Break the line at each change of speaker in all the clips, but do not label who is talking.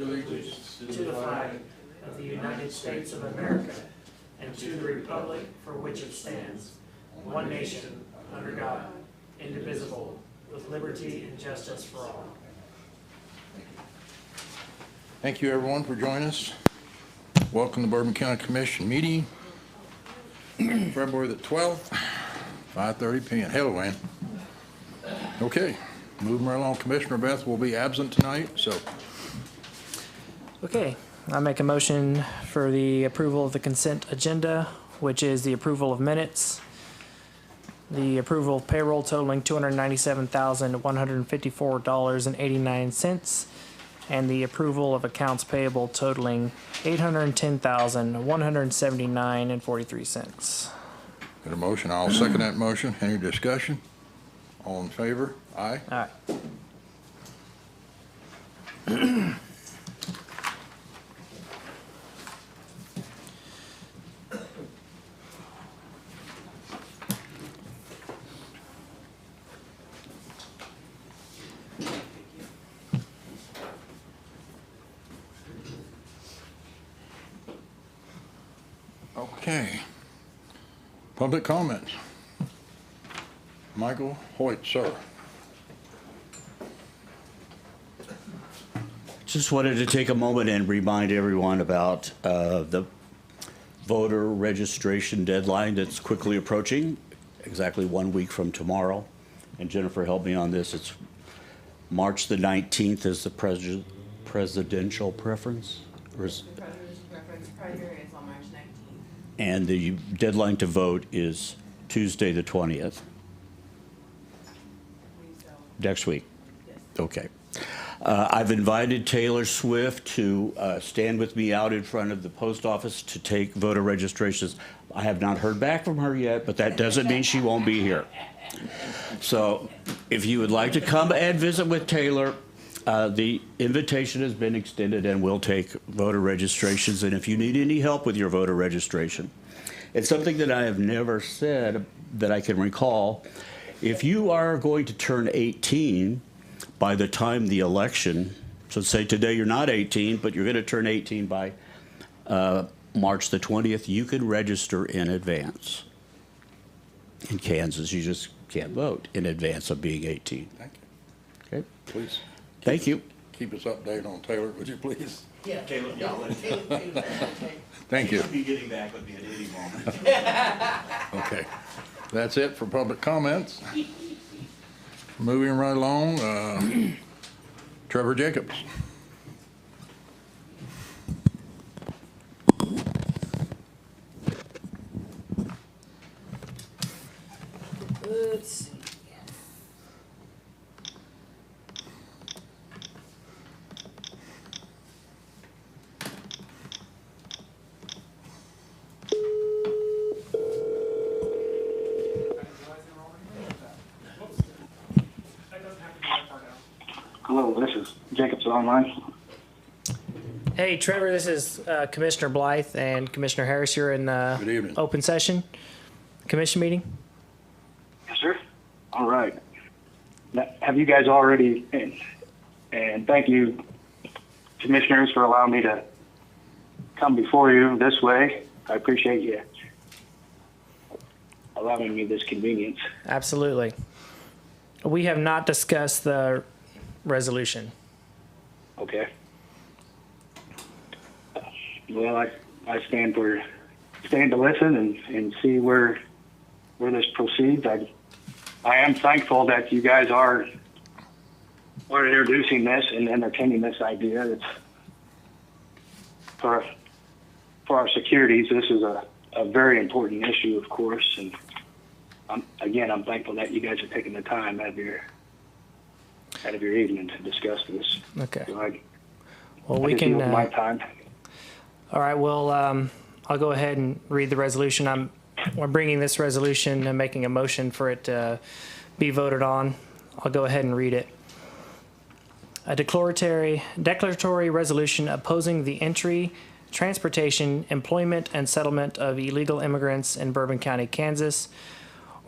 allegiance to the flag of the United States of America and to the republic for which it stands, one nation, under God, indivisible, with liberty and justice for all.
Thank you, everyone, for joining us. Welcome to Bourbon County Commission meeting, February the 12th, 5:30 p.m. Hello, Wayne. Okay, moving right along. Commissioner Beth will be absent tonight, so.
Okay, I make a motion for the approval of the consent agenda, which is the approval of minutes, the approval of payroll totaling $297,154.89, and the approval of accounts payable totaling $810,179.43.
Got a motion. I'll second that motion. Any discussion? All in favor? Aye.
All right.
Okay. Public comments. Michael Hoyt, sir.
Just wanted to take a moment and remind everyone about the voter registration deadline that's quickly approaching, exactly 1 week from tomorrow. And Jennifer helped me on this. It's March the 19th is the presidential preference.
Primary is on March 19th.
And the deadline to vote is Tuesday the 20th. Next week?
Yes.
Okay. I've invited Taylor Swift to stand with me out in front of the post office to take voter registrations. I have not heard back from her yet, but that doesn't mean she won't be here. So if you would like to come and visit with Taylor, the invitation has been extended and we'll take voter registrations. And if you need any help with your voter registration, it's something that I have never said that I can recall. If you are going to turn 18 by the time the election, so say today you're not 18, but you're going to turn 18 by March the 20th, you can register in advance. In Kansas, you just can't vote in advance of being 18.
Thank you.
Okay?
Please.
Thank you.
Keep us updated on Taylor, would you please?
Yeah.
Taylor,
Thank you.
She'll be getting back with me at any moment.
Okay. That's it for public comments. Moving right along, Trevor Jacobs.
Let's see.
Hello, this is Jacobs Online.
Hey, Trevor, this is Commissioner Blythe and Commissioner Harris. You're in
Good evening.
open session commission meeting.
Yes, sir. All right. Now, have you guys already, and thank you, commissioners, for allowing me to come before you this way. I appreciate you allowing me this convenience.
Absolutely. We have not discussed the resolution.
Okay. Well, I stand to listen and see where this proceeds. I am thankful that you guys are introducing this and entertaining this idea. It's for our securities. This is a very important issue, of course, and I'm thankful that you guys are taking the time out of your evening to discuss this.
Okay.
So
Well, we
I
can.
use my time.
All right. Well, I'll go ahead and read the resolution. We're bringing this resolution and making a motion for it to be voted on. I'll go ahead and read it. A declaratory resolution opposing the entry, transportation, employment, and settlement of illegal immigrants in Bourbon County, Kansas,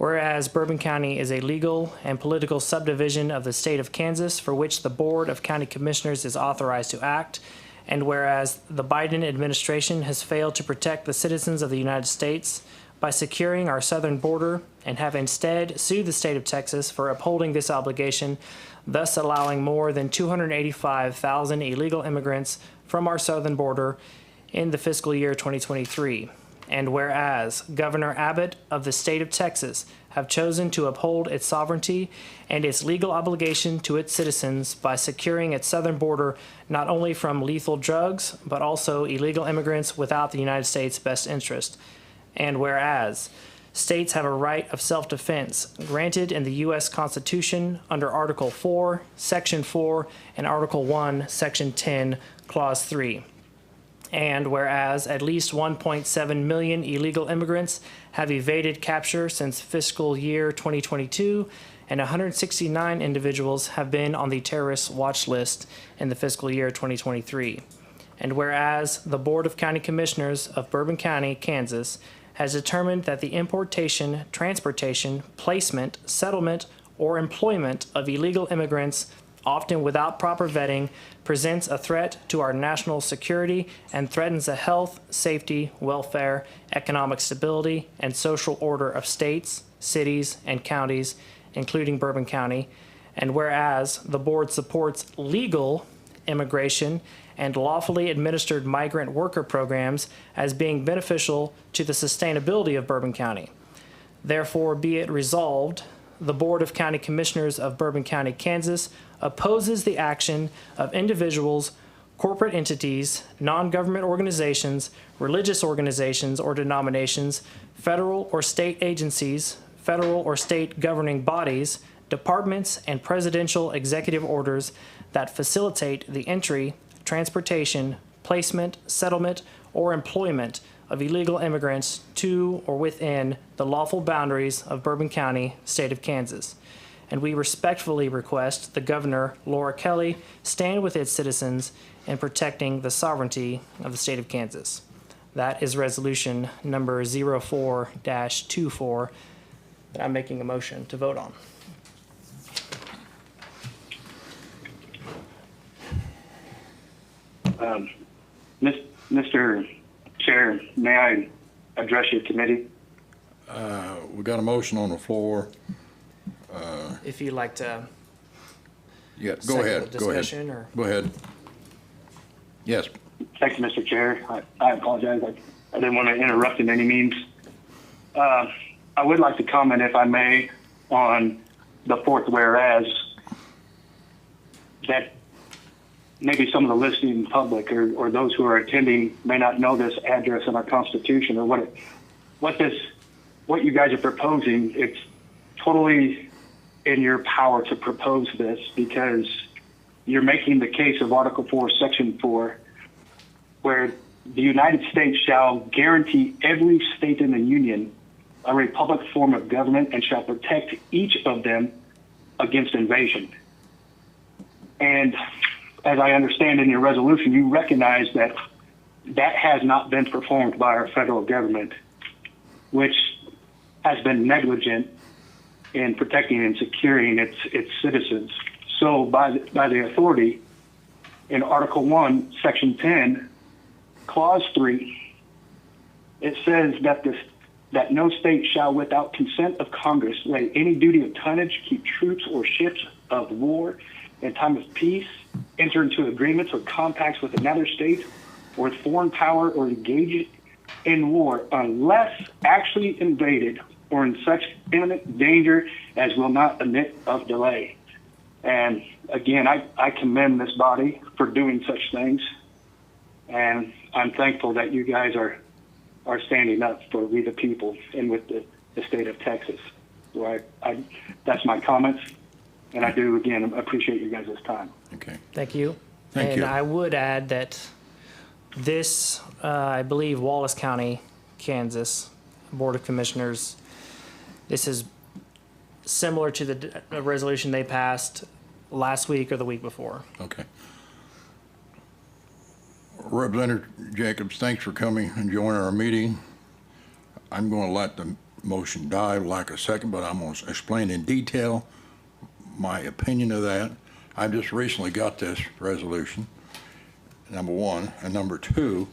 Whereas Bourbon County is a legal and political subdivision of the state of Kansas for which the Board of County Commissioners is authorized to act, and whereas the Biden administration has failed to protect the citizens of the United States by securing our southern border and have instead sued the state of Texas for upholding this obligation, thus allowing more than 285,000 illegal immigrants from our southern border in the fiscal year 2023. And whereas Governor Abbott of the state of Texas have chosen to uphold its sovereignty and its legal obligation to its citizens by securing its southern border not only from lethal drugs, but also illegal immigrants without the United States' best interest. And whereas states have a right of self-defense granted in the U.S. Constitution under Article 4, Section 4, and Article 1, Section 10, Clause 3. And whereas at least 1.7 million illegal immigrants have evaded capture since fiscal year 2022, and 169 individuals have been on the terrorist watch list in the fiscal year 2023. And whereas the Board of County Commissioners of Bourbon County, Kansas, has determined that the importation, transportation, placement, settlement, or employment of illegal immigrants, often without proper vetting, presents a threat to our national security and threatens the health, safety, welfare, economic stability, and social order of states, cities, and counties, including Bourbon County. And whereas the board supports legal immigration and lawfully administered migrant worker programs as being beneficial to the sustainability of Bourbon County. Therefore, be it resolved, the Board of County Commissioners of Bourbon County, Kansas opposes the action of individuals, corporate entities, non-government organizations, religious organizations or denominations, federal or state agencies, federal or state governing bodies, departments, and presidential executive orders that facilitate the entry, transportation, placement, settlement, or employment of illegal immigrants to or within the lawful boundaries of Bourbon County, state of Kansas. And we respectfully request the Governor, Laura Kelly, stand with its citizens in protecting the sovereignty of the state of Kansas. That is resolution number 04-24 that I'm making a motion to vote on.
Mr. Chair, may I address your committee?
We got a motion on the floor.
If you'd like to
Yeah, go
second
ahead,
the
go ahead.
discussion, or
Go ahead. Yes,
Thank you, Mr. Chair. I apologize. I didn't want to interrupt in any means. I would like to comment, if I may, on the fourth whereas, that maybe some of the listening public or those who are attending may not know this address in our Constitution or what you guys are proposing. It's totally in your power to propose this because you're making the case of Article 4, Section 4, where the United States shall guarantee every state in the Union a republic form of government and shall protect each of them against invasion. And as I understand in your resolution, you recognize that that has not been performed by our federal government, which has been negligent in protecting and securing its citizens. So by the authority in Article 1, Section 10, Clause 3, it says that no state shall, without consent of Congress, lay any duty of tonnage, keep troops or ships of war in time of peace, enter into agreements or compacts with another state or with foreign power, or engage in war unless actually invaded or in such imminent danger as will not admit of delay. And again, I commend this body for doing such things, and I'm thankful that you guys are standing up for we the people and with the state of Texas. So that's my comments, and I do, again, appreciate you guys' time.
okay.
thank you.
Thank
and
you.
I would add that this, I believe, Wallace County, Kansas Board of Commissioners, this is similar to the resolution they passed last week or the week before.
Okay. Representative Jacobs, thanks for coming and joining our meeting. I'm going to let the motion died, like a second, but I'm going to explain in detail my opinion of that. I just recently got this resolution, number one, and number two,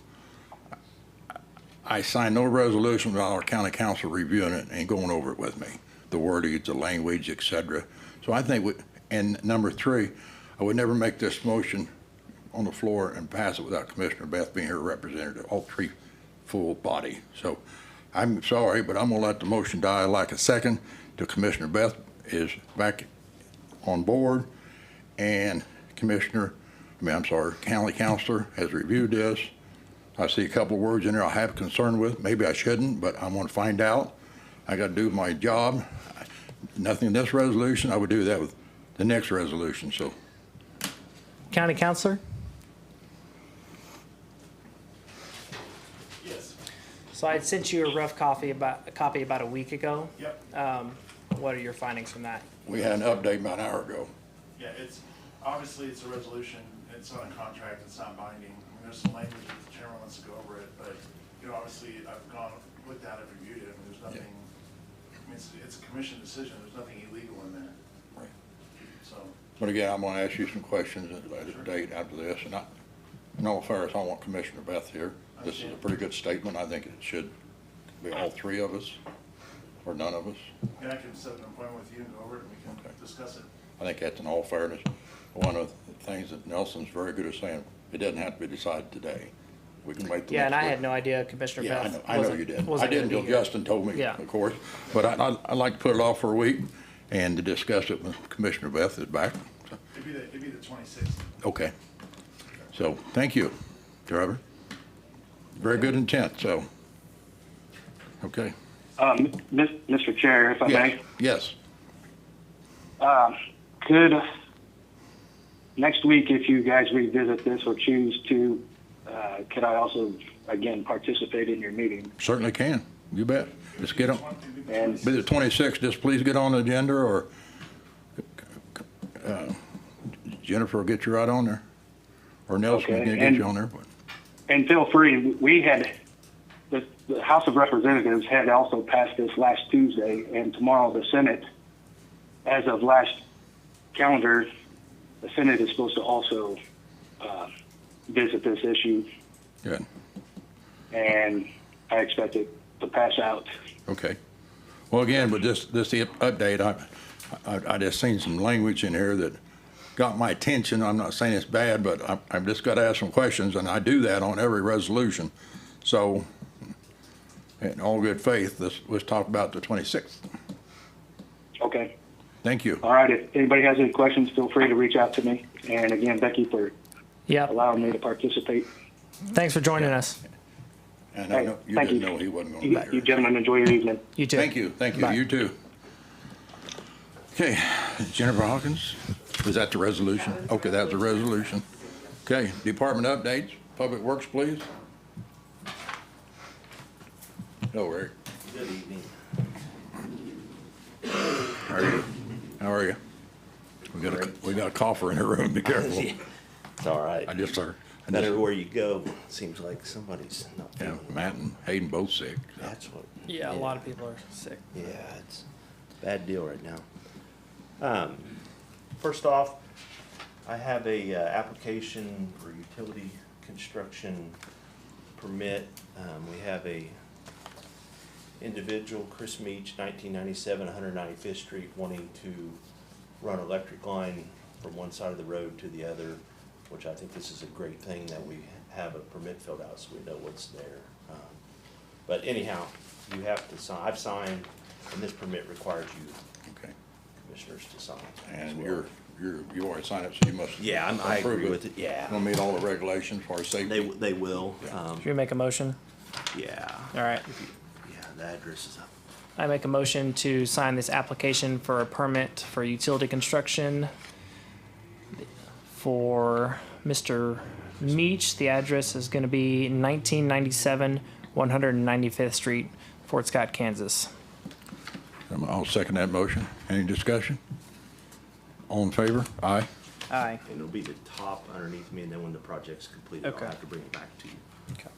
I signed no resolution without our county council reviewing it and going over it with me, the wording, the language, et cetera. So I think, and number three, I would never make this motion on the floor and pass it without Commissioner Beth being here representative, all three full body. So I'm sorry, but I'm gonna let the motion die like a second till Commissioner Beth is back on board and county counselor has reviewed this. I see a couple of words in there I have concern with. Maybe I shouldn't, but I want to find out. I got to do my job. Nothing in this resolution. I would do that with the next resolution. So,
County Counselor?
Yes.
So I had sent you a rough copy about a week ago.
Yep.
What are your findings from that?
we had an update about an hour ago.
Yeah, obviously it's a resolution, it's not a contract, it's not binding. I mean, there's some language that the chairman wants to go over it, but, obviously I've looked at it, reviewed it, there's nothing, I mean, it's a commission decision, there's nothing illegal in there.
Right.
So,
But again, I'm going to ask you some questions at a later date after this. And in all fairness, I want Commissioner Beth here. This is a pretty good statement. I think it should be all three of us or none of us.
and I can set an appointment with you and go over it and we can
Okay.
discuss it.
I think that's in all fairness. One of the things that Nelson's very good at saying, it doesn't have to be decided today. We can wait till
Yeah, and
next
I
week.
had no idea Commissioner
Yeah,
Beth
I know you did. I
wasn't
didn't
gonna
until
be here.
Justin told me,
Yeah.
of course. But I'd like to put it off for a week and to discuss it when Commissioner Beth is back. So,
It'd be the 26th.
okay. So, thank you, Trevor. Very good intent, so, okay.
Mr. Chair, if I may.
Yes,
Could, next week, if you guys revisit this or choose to, could I also, again, participate in your meeting?
certainly can. You bet. Just get on,
And
be the 26th, just please get on the agenda, or Jennifer will get you right on there. Or Nelson
Okay,
can get
and-
you on there. But
And feel free, the House of Representatives had also passed this last Tuesday, and tomorrow the Senate, as of last calendar, the Senate is supposed to also visit this issue,
Good,
and I expect it to pass out.
okay. Well, again, with this update, I just seen some language in here that got my attention. I'm not saying it's bad, but I've just got to ask some questions, and I do that on every resolution. So, in all good faith, let's talk about the 26th.
Okay.
Thank you.
All right. If anybody has any questions, feel free to reach out to me. And again, thank you for
Yep.
allowing me to participate.
Thanks for joining us.
And I
Hey,
know you
thank
didn't
you.
know he wasn't going to
You
be
you
here.
gentlemen enjoy your evening.
You too.
Thank you,
Bye.
you too. Okay, Jennifer Hawkins, was that the resolution? Okay, that was the resolution. Okay, department updates, Public Works, please. Hello, Eric.
Good evening.
How are you? How are you? We got a cougher in the room, be careful.
It's all right.
I just heard.
But everywhere you go, it seems like somebody's not
Yeah,
feeling.
Matt and Hayden both sick. so.
That's what.
Yeah, a lot of people are sick.
Yeah, it's a bad deal right now. First off, I have a application for utility construction permit. We have a individual, Chris Meach, 1997, 195th Street, wanting to run electric line from one side of the road to the other, which I think this is a great thing that we have a permit filled out so we know what's there. But anyhow, you have to sign, I've signed, and this permit requires you
Okay,
commissioners to sign. as
and
well.
you already signed it, so you must.
Yeah, I
approve
agree with it, yeah.
Gonna meet all the regulations for our safety.
They will,
Should we make a motion?
yeah.
All right.
Yeah, the address is up.
I make a motion to sign this application for a permit for utility construction for Mr. Meach. The address is going to be 1997 195th Street, Fort Scott, Kansas.
I'll second that motion. Any discussion? All in favor? Aye.
Aye.
And it'll be the top underneath me, and then when the project's completed,
Okay.
I'll have to bring it back to you.
Okay.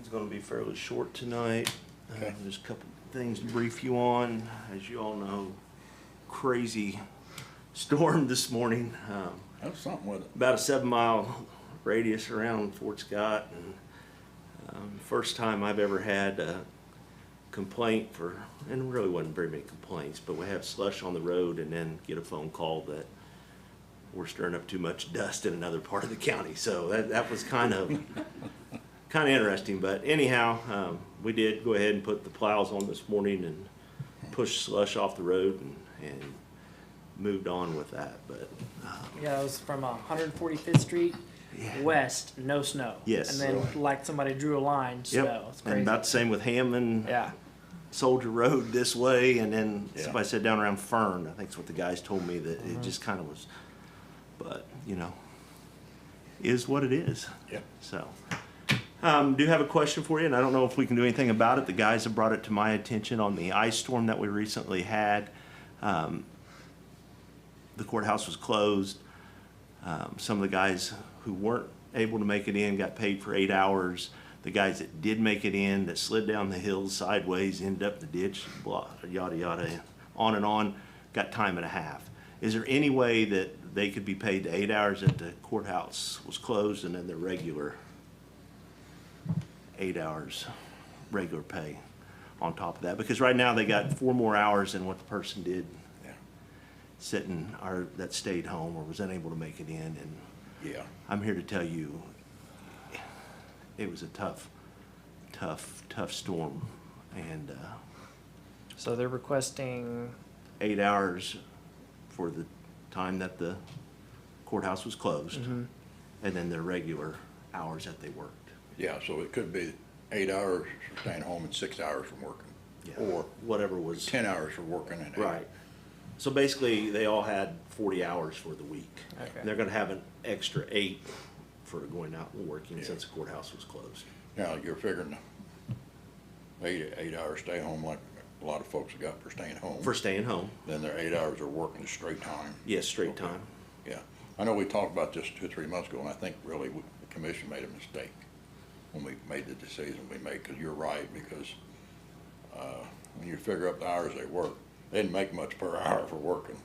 Mine's gonna be fairly short tonight.
Okay.
Just a couple things to brief you on. As you all know, crazy storm this morning.
That's something with it.
About a 7-mile radius around Fort Scott. And first time I've ever had a complaint for, and there really wasn't very many complaints, but we have slush on the road and then get a phone call that we're stirring up too much dust in another part of the county. So that was kind of interesting. But anyhow, we did go ahead and put the plows on this morning and push slush off the road and moved on with that. But
Yeah, it was from 145th Street west, no snow.
Yes.
And then like somebody drew a line, snow. It's crazy.
and about the same with Hammond.
Yeah.
Soldier Road this way, and then
Yeah.
somebody said down around Fern. I think is what the guys told me, that it just kind of was. But you know, is what it is.
Yeah.
So, do have a question for you, and I don't know if we can do anything about it. The guys have brought it to my attention on the ice storm that we recently had. The courthouse was closed. Some of the guys who weren't able to make it in got paid for 8 hours. The guys that did make it in, that slid down the hills sideways, ended up in the ditch, blah, yada, yada, on, got time and a half. Is there any way that they could be paid the 8 hours that the courthouse was closed and then the regular 8 hours, regular pay on top of that? Because right now they got 4 more hours than what the person did
Yeah.
sitting, or that stayed home or was unable to make it in. And
Yeah.
I'm here to tell you, it was a tough storm. And
So they're requesting,
8 hours for the time that the courthouse was closed, and then their regular hours that they worked.
Yeah, so it could be 8 hours for staying home and 6 hours from working.
Yeah.
Or
Whatever was.
10 hours for working and 8.
Right. So basically, they all had 40 hours for the week.
Okay.
And they're gonna have an extra 8 for going out and working
Yeah.
since the courthouse was closed.
Now, you're figuring 8 hours stay home like a lot of folks have got for staying home.
For staying home,
Then their 8 hours are working straight time.
yes, straight
Okay.
time.
Yeah. I know we talked about this 2 or 3 months ago, and I think really the commission made a mistake when we made the decision we made, because you're right, because when you figure up the hours they work, they didn't make much per hour for working.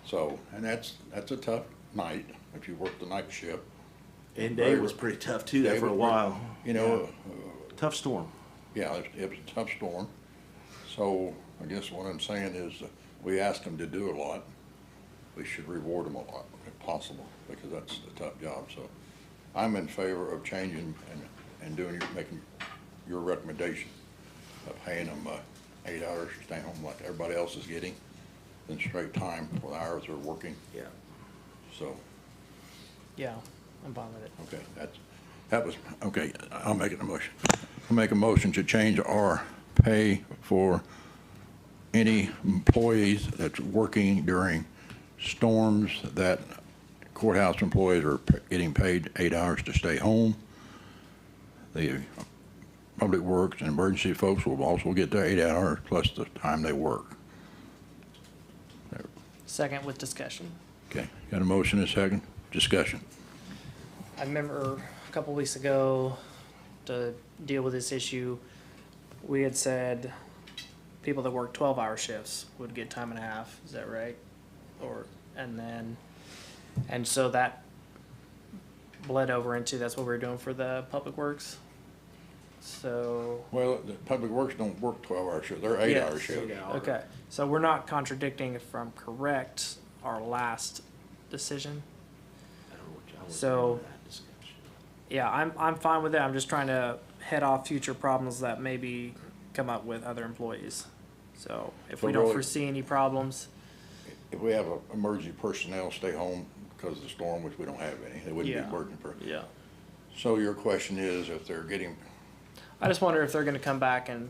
So, and that's a tough night if you work the night shift.
And Dave was pretty tough too there
Day
for a
was-
while.
You know,
Tough storm.
yeah, it was a tough storm. So I guess what I'm saying is we asked them to do a lot. We should reward them a lot if possible, because that's a tough job. So I'm in favor of changing and making your recommendation of paying them 8 hours, staying home like everybody else is getting, then straight time for the hours they're working.
Yeah.
So,
yeah, I'm fine with it.
okay, okay, I'll make it a motion. I'll make a motion to change our pay for any employees that's working during storms, that courthouse employees are getting paid 8 hours to stay home. The public works and emergency folks will also get their 8 hours plus the time they work.
Second with discussion.
Okay, got a motion and a second? Discussion.
I remember a couple weeks ago, to deal with this issue, we had said people that work 12-hour shifts would get time and a half. Is that right? And so that bled over into, that's what we were doing for the public works. So,
Well, the public works don't work 12-hour shifts, they're 8-hour
Yes.
shifts.
okay, so we're not contradicting, if I'm correct, our last decision.
I don't know what y'all
So-
want to do in that discussion.
Yeah, I'm fine with that. I'm just trying to head off future problems that maybe come up with other employees. So if
So
we don't
really-
foresee any problems,
If we have emergency personnel stay home because of the storm, which we don't have any, they wouldn't be
Yeah.
emergency personnel.
yeah.
So your question is if they're getting,
I just wonder if they're gonna come back and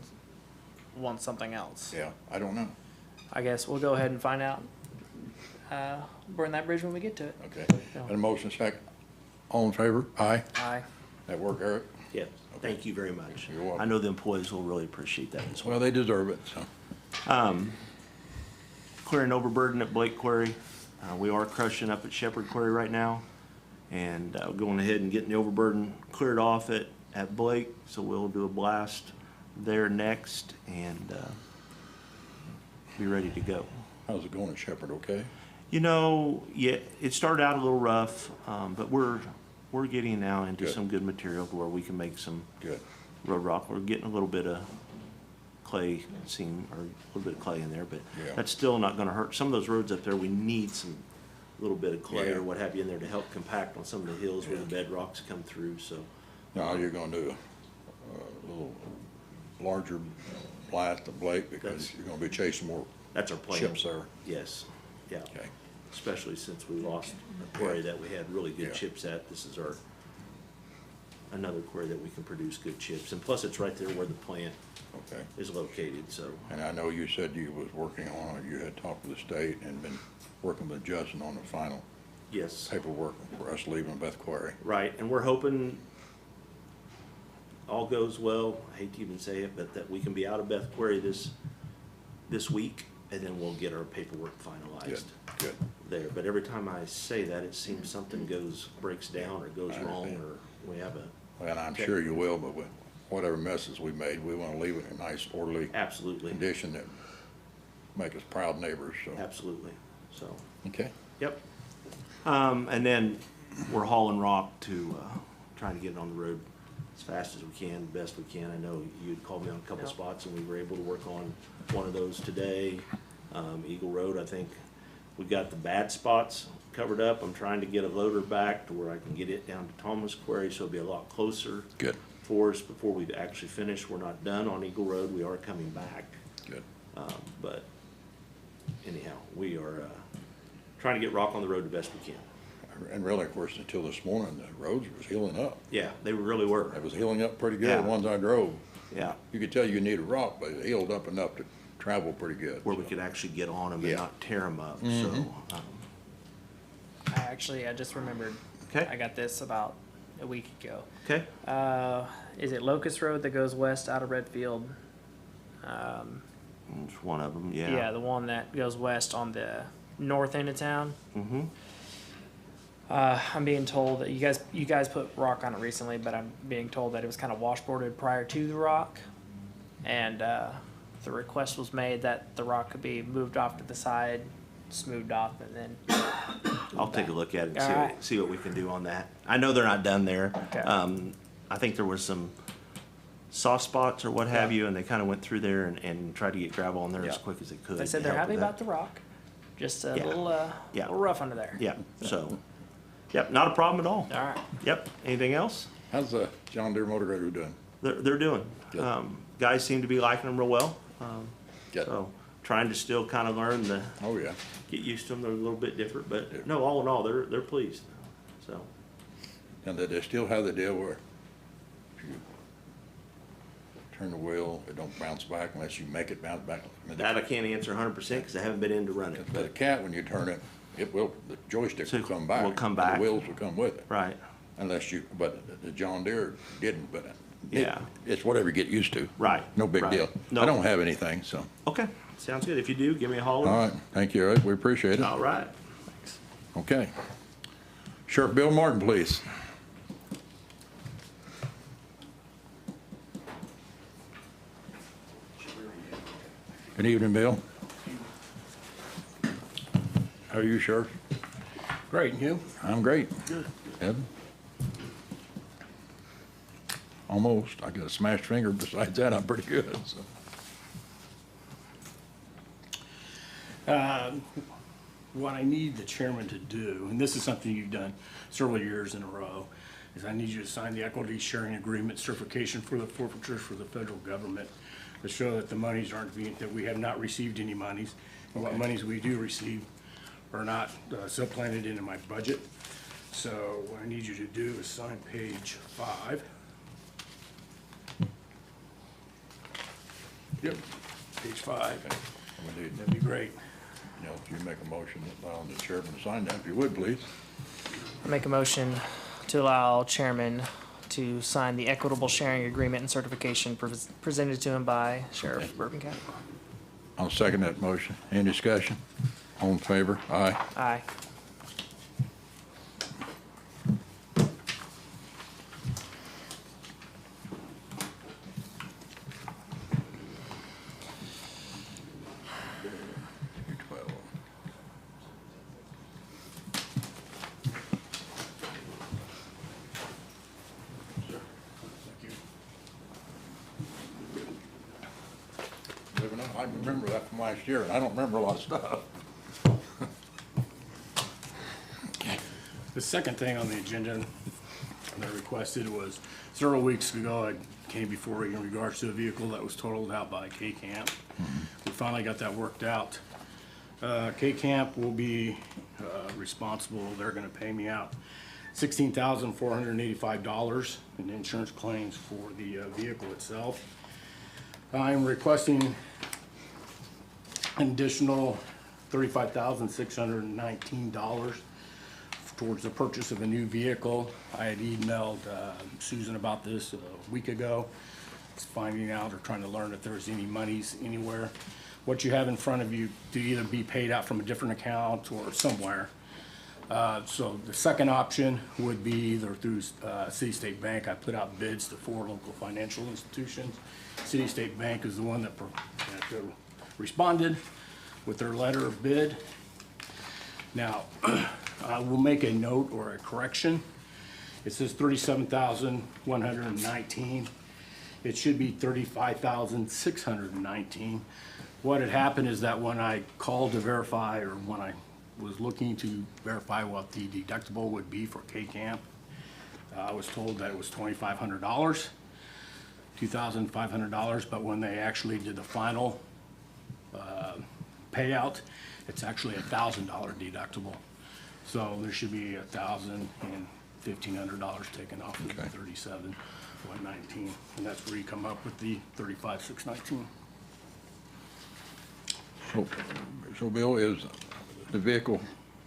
want something else.
yeah, I don't know.
I guess we'll go ahead and find out. Burn that bridge when we get to it.
Okay. And a motion second. All in favor? Aye.
Aye.
That work, Eric?
Yeah, thank you very much.
You're welcome.
I know the employees will really appreciate that as well.
Well, they deserve it, so.
Clearing overburden at Blake Quarry. We are crushing up at Shepherd Quarry right now, and going ahead and getting the overburden cleared off it at Blake, so we'll do a blast there next and be ready to go.
How's it going at Shepherd, okay?
You know, yeah, it started out a little rough, but we're getting now into
Good.
some good material where we can make some
Good.
road rock. We're getting a little bit of clay seam, or a little bit of clay in there, but
Yeah.
that's still not gonna hurt. Some of those roads up there, we need some little bit of clay
Yeah.
or what have you in there to help compact on some of the hills where the bedrocks come through, so.
Now, you're gonna do a little larger blast of Blake because
That's-
you're gonna be chasing more
That's our plan.
chips there.
Yes, yeah.
Okay.
Especially since we lost a quarry that we had really good
Yeah.
chips at. This is another quarry that we can produce good chips. And plus, it's right there where the plant
Okay.
is located, so.
And I know you said you was working on it, you had talked with the state and been working with Justin on the final
Yes,
paperwork for us leaving Beth Quarry.
right. And we're hoping all goes well. I hate to even say it, but that we can be out of Beth Quarry this week, and then we'll get our paperwork
Good,
finalized
good.
there. But every time I say that, it seems something breaks down or goes
I
wrong,
understand.
or we have a,
Well, I'm
Okay.
sure you will, but with whatever messes we made, we wanna leave it in a nice orderly
absolutely,
condition that make us proud neighbors, so.
absolutely, so.
Okay,
Yep. And then we're hauling rock to, trying to get it on the road as fast as we can, best we can. I know you'd called me on a couple
Yep.
spots and we were able to work on one of those today. Eagle Road, I think we got the bad spots covered up. I'm trying to get a loader back to where I can get it down to Thomas Quarry, so it'll be a lot closer
good,
for us before we actually finish. We're not done on Eagle Road. We are coming back.
good.
But anyhow, we are, trying to get rock on the road the best we can.
And really, of course, until this morning, the roads was healing up.
Yeah, they really were.
It was healing up pretty good,
Yeah.
the ones I drove.
Yeah,
You could tell you needed rock, but it healed up enough to travel pretty good.
where we could actually get on them and
Yeah. Mm-hmm.
not tear them up, so.
I just remembered.
Okay.
I got this about a week ago.
Okay,
Is it Locust Road that goes west out of Redfield?
it's one of them, yeah.
Yeah, the one that goes west on the north end of town.
Mm-hmm,
I'm being told that you guys put rock on it recently, but I'm being told that it was kind of washboarded prior to the rock, and the request was made that the rock could be moved off to the side, smoothed off, and then
I'll take a look at it and
All right.
see what we can do on that. I know they're not done there.
Okay.
I think there was some soft spots or what have you, and they kind of went through there and tried to get gravel on there as
Yeah.
quick as they could.
they said
to
they're
help
happy
with that.
about the rock, just a
Yeah. Yeah.
little rough under there.
Yeah, so, yep, not a problem at all.
All right.
Yep, anything else?
How's the John Deere motor grader doing?
They're doing.
Good.
Guys seem to be liking them real well.
Good.
So trying to still kind of learn
Oh, yeah.
get used to them. They're a little bit different,
Yeah.
but no, all in all, they're pleased. So,
And they still have the deal where if you turn the wheel, it don't bounce back unless you make it bounce back. I mean,
that I can't answer 100% because I haven't been in to run it.
But a cat, when you turn it, it will, the joystick
So
will come back.
will come
and
back.
The wheels will come with it.
Right,
Unless you, but the John Deere didn't, but
Yeah.
it's whatever you get used to.
right.
No big
right.
deal.
No.
I don't have anything, so.
Okay, sounds good. If you do, give me a holler.
All right, thank you, Eric, we appreciate it.
All right.
Okay. Sheriff Bill Martin, please. Good evening, Bill. How are you, Sheriff?
Great, and you?
I'm great. Good. Evan? Almost. I got a smashed finger. Besides that, I'm pretty good, so.
What I need the chairman to do, and this is something you've done several years in a row, is I need you to sign the equity sharing agreement certification for the forfeitures for the federal government to show that the monies aren't being, that we have not received any monies, and what monies we do receive are not supplanted into my budget. So what I need you to do is sign page 5. Yep, page 5.
We need,
That'd be great.
you know, if you make a motion allowing the chairman to sign that, if you would, please.
I make a motion to allow chairman to sign the equitable sharing agreement and certification presented to him by Sheriff Bourbon County.
I'll second that motion. Any discussion? All in favor? Aye.
Aye.
I remember that from last year, and I don't remember a lot of stuff.
The second thing on the agenda that I requested was several weeks ago, I came before you in regards to a vehicle that was totaled out by K-Camp. We finally got that worked out. K-Camp will be responsible, they're gonna pay me out $16,485 in insurance claims for the vehicle itself. I'm requesting an additional $35,619 towards the purchase of a new vehicle. I had emailed Susan about this a week ago, finding out or trying to learn if there's any monies anywhere. What you have in front of you to either be paid out from a different account or somewhere. So the second option would be either through City State Bank. I put out bids to 4 local financial institutions. City State Bank is the one that responded with their letter of bid. Now, I will make a note or a correction. It says $37,119. It should be $35,619. What had happened is that when I called to verify, or when I was looking to verify what the deductible would be for K-Camp, I was told that it was $2,500, $2,500, but when they actually did the final payout, it's actually $1,000 deductible. So there should be $1,000 and $1,500 taken off of the $37,119, and that's where you come up with the $35,619.
So Bill, is the vehicle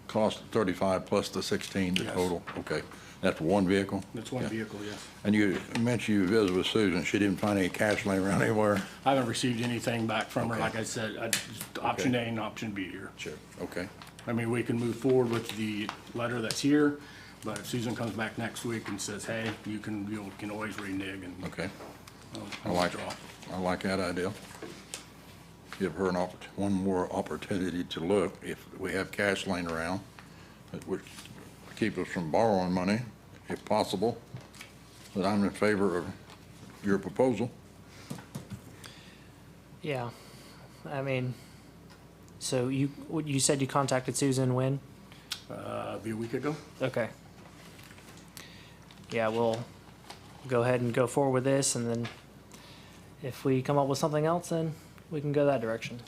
cost 35 plus the 16, the
Yes.
total? Okay, that's one vehicle?
That's one
Yeah.
vehicle, yes.
And you mentioned you visited with Susan. She didn't find any cash laying around anywhere?
I haven't received anything back from her.
Okay.
Like I said, option A and option B here.
Sure. Okay.
I mean, we can move forward with the letter that's here, but if Susan comes back next week and says, hey, you can always renege and
Okay.
I'll withdraw.
I like that idea. Give her one more opportunity to look if we have cash laying around, that would keep us from borrowing money, if possible. But I'm in favor of your proposal.
Yeah, I mean, so you said you contacted Susan when?
Be a week ago.
Okay. Yeah, we'll go ahead and go forward with this, and then if we come up with something else, then we can go that direction.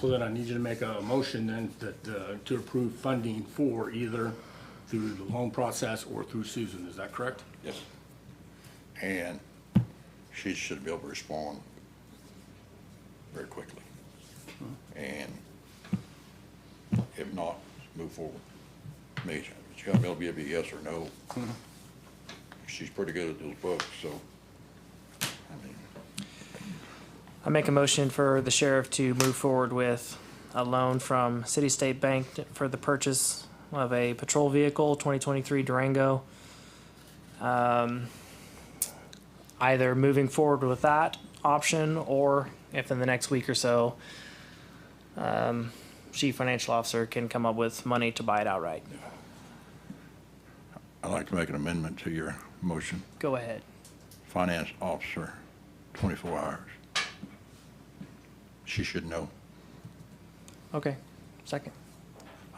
So then I need you to make a motion then that, to approve funding for either through the loan process or through Susan. Is that correct?
Yes. And she should be able to respond very quickly. And if not, move forward. I mean, she gotta be able to give you a yes or no. She's pretty good at those books, so, I mean,
I make a motion for the sheriff to move forward with a loan from City State Bank for the purchase of a patrol vehicle, 2023 Durango. Either moving forward with that option, or if in the next week or so, chief financial officer can come up with money to buy it outright.
I'd like to make an amendment to your motion.
Go ahead.
Finance officer, 24 hours. She should know.
Okay, second.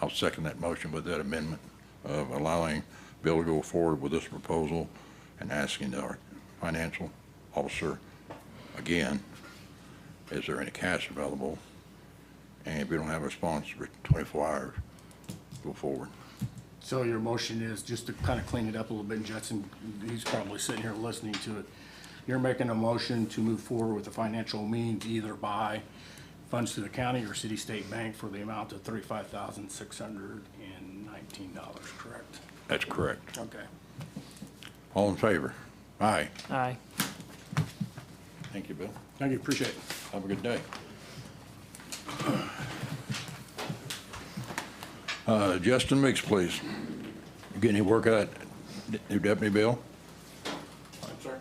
I'll second that motion with that amendment of allowing Bill to go forward with this proposal and asking our financial officer, again, is there any cash available? And if we don't have a response for 24 hours, go forward.
So your motion is, just to kind of clean it up a little bit, Judson, he's probably sitting here listening to it. You're making a motion to move forward with the financial means either by funds to the county or City State Bank for the amount of $35,619, correct?
That's correct.
Okay.
All in favor? Aye.
Aye.
Thank you, Bill.
Thank you, appreciate it.
Have a good day. Justin Meeks, please. You getting any work out of new Deputy Bill?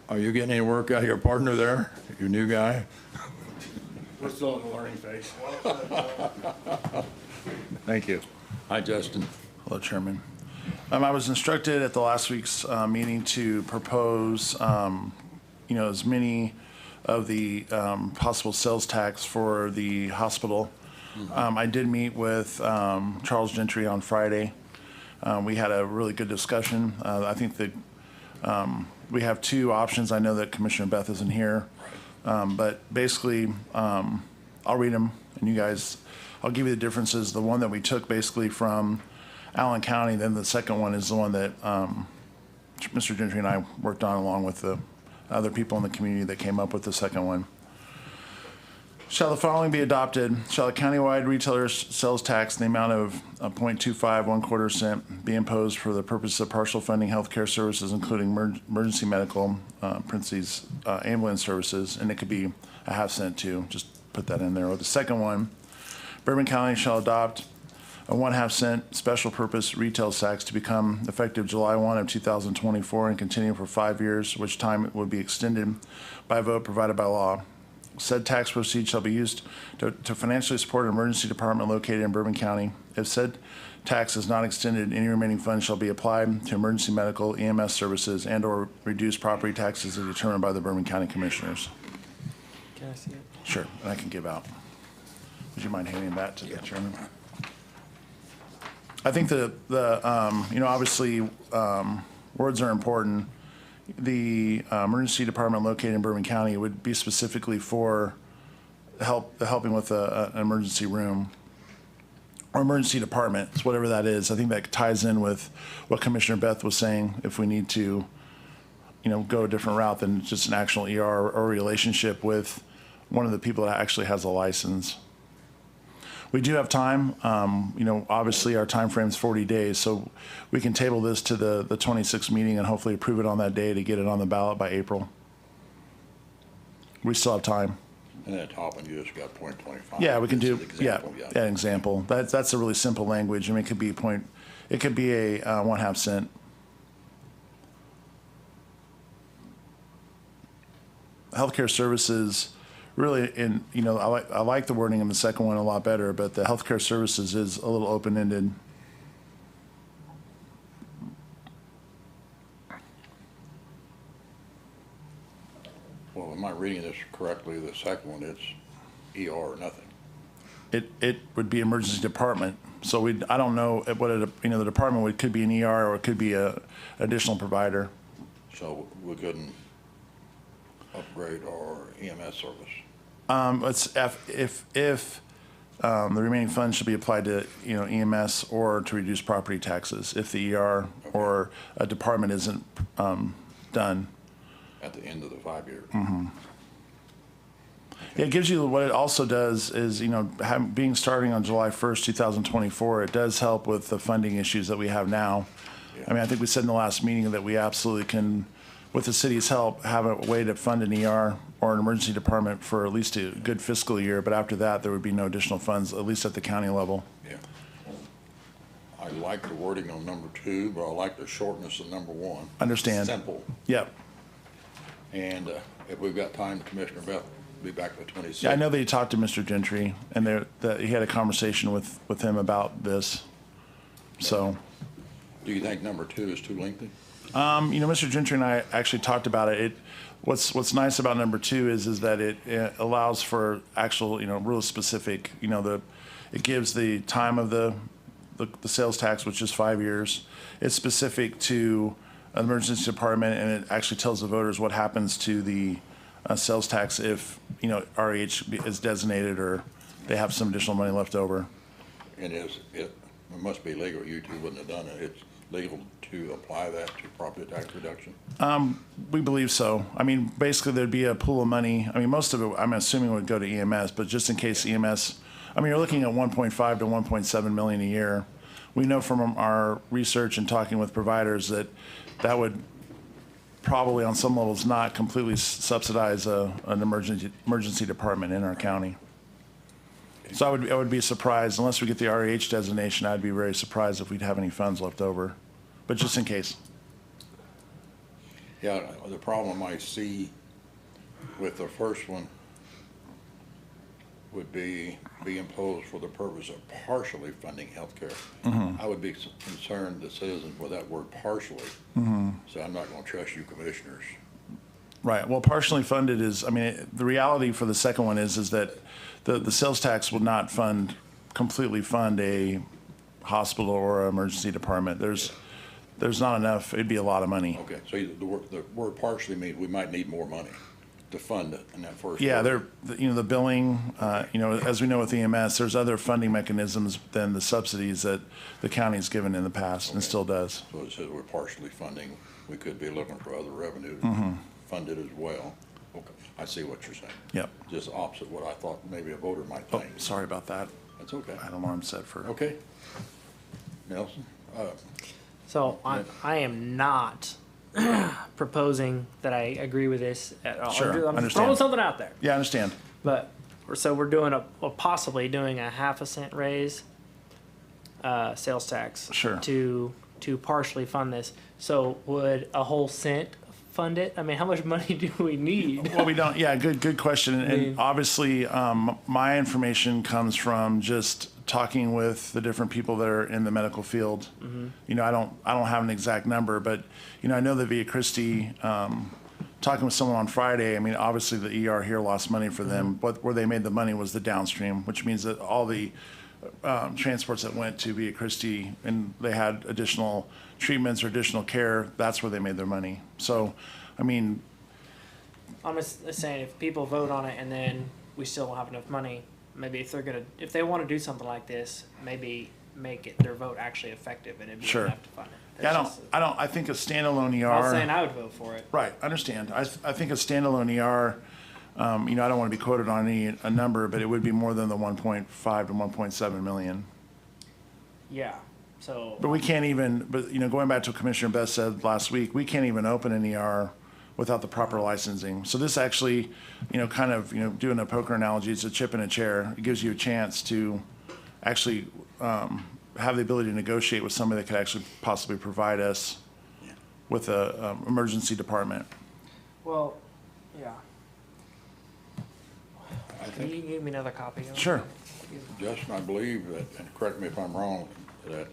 Are you getting any work out of your partner there, your new guy?
We're still in the learning phase.
Thank you. Hi, Justin.
Hello, Chairman. I was instructed at the last week's meeting to propose, as many of the possible sales tax for the hospital. I did meet with Charles Gentry on Friday. We had a really good discussion. I think that we have two options. I know that Commissioner Beth isn't here, but basically, I'll read them, and you guys, I'll give you the differences. The one that we took basically from Allen County, then the second one is the one that Mr. Gentry and I worked on along with the other people in the community that came up with the second one. Shall the following be adopted? Shall a countywide retailer sales tax in the amount of 0.25 1/4 cent be imposed for the purpose of partial funding healthcare services, including emergency medical, parentheses, ambulance services, and it could be a 1/2 cent too. Just put that in there. Or the second one, Bourbon County shall adopt a 1/2 cent special purpose retail tax to become effective July 1 of 2024 and continue for 5 years, which time it would be extended by a vote provided by law. Said tax proceeds shall be used to financially support an emergency department located in Bourbon County. If said tax is not extended, any remaining funds shall be applied to emergency medical, EMS services, and/or reduced property taxes as determined by the Bourbon County Commissioners.
Can I see it?
Sure, and I can give out. Would you mind handing that to the chairman? I think obviously, words are important. The emergency department located in Bourbon County would be specifically for helping with an emergency room or emergency department, it's whatever that is. I think that ties in with what Commissioner Beth was saying. If we need to, go a different route than just an actual ER or relationship with one of the people that actually has a license. We do have time. Obviously our time frame is 40 days, so we can table this to the 26th meeting and hopefully approve it on that day to get it on the ballot by April. We still have time.
And then top one, you just got 0.25.
Yeah, we can do,
This is an example,
an example. That's a really simple language. I mean, it could be a 1/2 cent. Healthcare services, really, I like the wording in the second one a lot better, but the healthcare services is a little open-ended.
Well, am I reading this correctly? The second one, it's ER or nothing.
It would be emergency department. So I don't know what the department could be an ER or it could be a additional provider.
So we couldn't upgrade our EMS service.
It's if the remaining funds should be applied to EMS or to reduce property taxes if the ER or a department isn't done.
At the end of the 5 years.
Mm-hmm. It gives you, what it also does is, being starting on July 1st, 2024, it does help with the funding issues that we have now.
Yeah.
I mean, I think we said in the last meeting that we absolutely can, with the city's help, have a way to fund an ER or an emergency department for at least a good fiscal year, but after that, there would be no additional funds, at least at the county level.
Yeah. I like the wording on number 2, but I like the shortness of number 1.
Understand.
Simple.
Yep.
And if we've got time, Commissioner Beth will be back to the 26th.
Yeah, I know that you talked to Mr. Gentry, and that he had a conversation with him about this. So,
Do you think number 2 is too lengthy?
Mr. Gentry and I actually talked about it. What's nice about number 2 is that it allows for actual, real specific, it gives the time of the sales tax, which is 5 years. It's specific to an emergency department, and it actually tells the voters what happens to the sales tax if, REH is designated or they have some additional money left over.
And it must be legal. You two wouldn't have done it. It's legal to apply that to property tax reduction?
We believe so. I mean, basically there'd be a pool of money. I mean, most of it, I'm assuming, would go to EMS, but just in case EMS, I mean, you're looking at 1.5 to 1.7 million a year. We know from our research and talking with providers that would probably on some levels not completely subsidize an emergency department in our county. So I would be surprised, unless we get the REH designation, I'd be very surprised if we'd have any funds left over, but just in case.
Yeah, the problem I see with the first one would be imposed for the purpose of partially funding healthcare. I would be concerned, the citizens, with that word partially. So I'm not going to trust you commissioners
Right. Well, partially funded is, I mean, the reality for the second one is that the sales tax will not completely fund a hospital or an emergency department. There's not enough, it'd be a lot of money.
Okay, so the word partially means we might need more money to fund it in that first.
Yeah,
year.
the billing, as we know with EMS, there's other funding mechanisms than the subsidies that the county's given in the past and still does.
So it says we're partially funding, we could be looking for other revenue
Mm-hmm.
to fund it as well. Okay, I see what you're saying.
Yep.
Just opposite what I thought maybe a voter might
Oh,
think.
sorry about that.
That's okay.
I had an alarm set for.
Okay. Nelson?
So I am not proposing that I agree with this at all.
Sure,
I'm just
understand.
throwing something out there.
Yeah, I understand.
But, so we're doing possibly doing a 0.5 cent raise, sales tax.
Sure.
To partially fund this. So would a whole cent fund it? I mean, how much money do we need?
Well, we don't, yeah, good question.
mean-
And obviously, my information comes from just talking with the different people that are in the medical field.
Mm-hmm.
I don't have an exact number, but, I know that Via Christi, talking with someone on Friday, I mean, obviously the ER here lost money for them,
Mm-hmm.
but where they made the money was the downstream, which means that all the transports that went to Via Christi and they had additional treatments or additional care, that's where they made their money. So, I mean,
I'm just saying, if people vote on it and then we still don't have enough money, maybe if they want to do something like this, maybe make their vote actually effective and it'd be
Sure.
enough to fund it.
yeah,
That's just-
I think a standalone ER.
I'm not saying I would vote for it.
Right, understand. I think a standalone ER, I don't want to be quoted on a number, but it would be more than the 1.5 to 1.7 million.
Yeah. So.
But we can't even, going back to what Commissioner Best said last week, we can't even open an ER without the proper licensing. So this actually, doing a poker analogy, it's a chip in a chair. It gives you a chance to actually have the ability to negotiate with somebody that could actually possibly provide us with a emergency department.
Well, yeah.
I
Can
think,
you give me another copy? of it?
Sure.
Justin, I believe that, and correct me if I'm wrong, that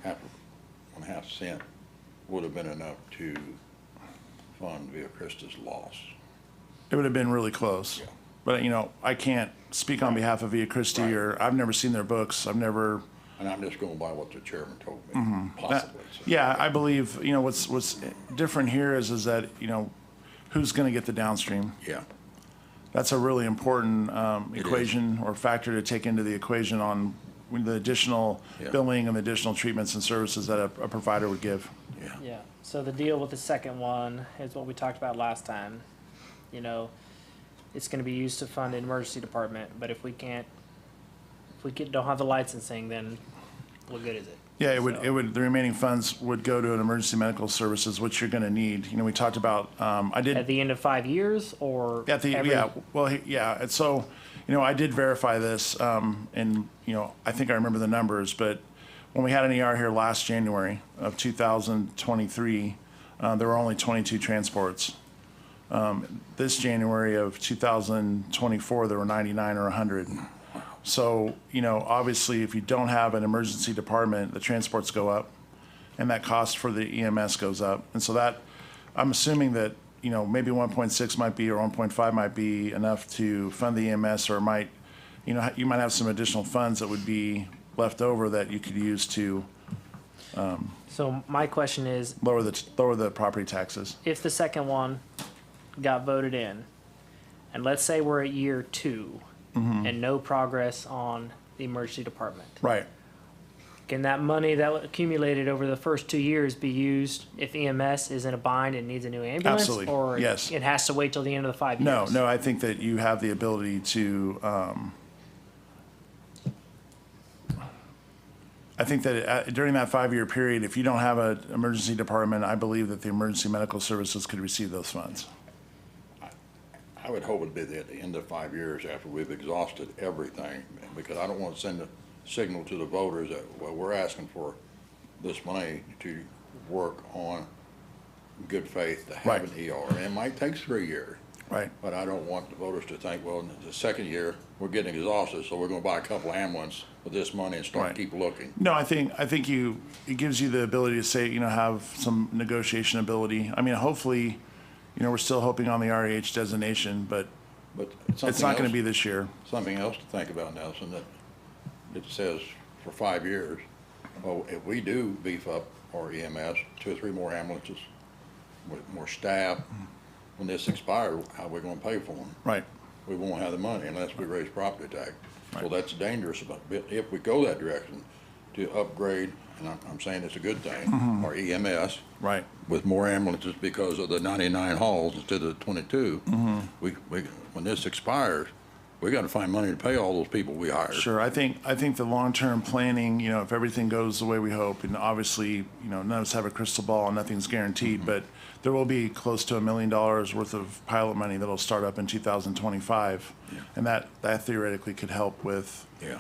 1.5 cent would have been enough to fund Via Christi's loss.
It would have been really close.
Yeah.
But, I can't speak on behalf of Via Christi or, I've never seen their books. I've never.
And I'm just going by what the chairman told me,
that-
possibly. So.
Yeah, I believe, what's different here is that, who's going to get the downstream?
Yeah,
That's a really important
It is.
equation or factor to take into the equation on the additional
Yeah.
billing and the additional treatments and services that a provider would give.
yeah.
Yeah. So the deal with the second one is what we talked about last time. It's going to be used to fund an emergency department, but if we don't have the licensing, then what good is it?
Yeah, it
So-
would, the remaining funds would go to an emergency medical services, which you're going to need. We talked about, I did.
At the end of 5 years, or
At the,
every-
yeah, well, yeah, and so, I did verify this, and, I think I remember the numbers, but when we had an ER here last January of 2023, there were only 22 transports. This January of 2024, there were 99 or 100. So, obviously, if you don't have an emergency department, the transports go up, and that cost for the EMS goes up. And so that, I'm assuming that, maybe 1.6 might be, or 1.5 might be enough to fund the EMS, or might, you might have some additional funds that would be left over that you could use to
So my question is,
lower the property taxes.
if the second one got voted in, and let's say we're at year 2, and no progress on the emergency department,
Right.
can that money that accumulated over the first 2 years be used if EMS is in a bind and needs a new ambulance?
Absolutely,
Or
yes.
it has to wait till the end of the 5
No,
years?
no, I think that you have the ability to, I think that during that 5-year period, if you don't have an emergency department, I believe that the emergency medical services could receive those funds.
I would hope it'd be at the end of 5 years after we've exhausted everything, because I don't want to send a signal to the voters that, well, we're asking for this money to work on good faith to have
Right.
an ER. And it might take 3 years,
Right.
but I don't want the voters to think, well, in the second year, we're getting exhausted, so we're gonna buy a couple of ambulances with this money and start
Right.
keep looking.
No, I think it gives you the ability to say, have some negotiation ability. I mean, hopefully, we're still hoping on the REH designation, but
But
it's not going to be this year.
Something else to think about, Nelson, that it says for 5 years, well, if we do beef up our EMS, 2 or 3 more ambulances, with more staff, when this expires, how are we gonna pay for them?
Right.
We won't have the money unless we raise property tax. So
Right.
that's dangerous about, if we go that direction, to upgrade, and I'm saying it's a good thing, our EMS,
Right.
with more ambulances because of the 99 halls instead of the 22. We, when this expires, we gotta find money to pay all those people we hired.
Sure. I think the long-term planning, if everything goes the way we hope, and obviously, none of us have a crystal ball and nothing's guaranteed, but there will be close to $1 million worth of pilot money that'll start up in 2025.
Yeah.
And that theoretically could help with,
Yeah.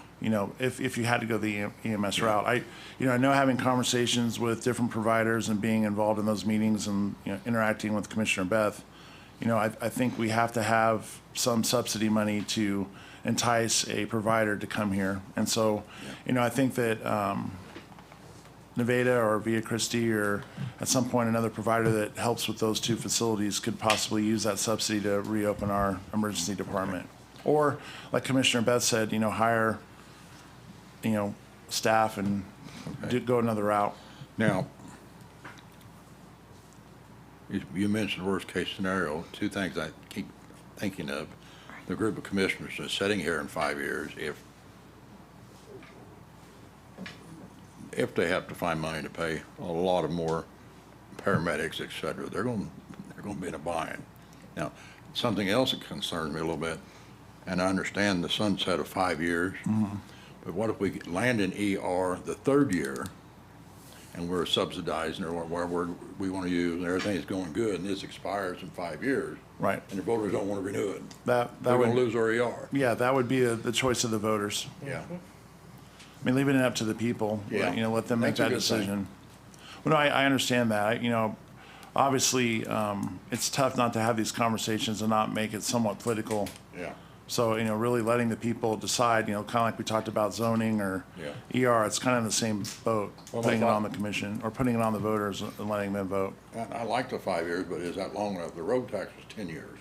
if you had to go the EMS route. I know having conversations with different providers and being involved in those meetings and, interacting with Commissioner Beth, I think we have to have some subsidy money to entice a provider to come here. And so, I think that Nevada or Via Christi or at some point another provider that helps with those 2 facilities could possibly use that subsidy to reopen our emergency department. Or, like Commissioner Beth said, hire, staff and go another route.
Now, you mentioned worst-case scenario, 2 things I keep thinking of. The group of commissioners that's sitting here in 5 years, if they have to find money to pay a lot of more paramedics, et cetera, they're going to be in a bind. Now, something else that concerns me a little bit, and I understand the sunset of 5 years, but what if we land in ER the 3rd year, and we're subsidizing or whatever we want to use, and everything's going good, and this expires in 5 years,
Right.
and the voters don't want to renew it,
That
they're going
would,
to lose our ER.
yeah, that would be the choice of the voters.
Yeah.
I mean, leaving it up to the people,
Yeah.
let them make
That's a
that
good thing.
decision. Well, no, I understand that. Obviously, it's tough not to have these conversations and not make it somewhat political.
Yeah.
So, really letting the people decide, kind of like we talked about zoning or ER, it's kind of in the same boat,
Well,
putting it
I thought-
on the commission or putting it on the voters and letting them vote.
I like the 5 years, but is that long enough? The road tax was 10 years.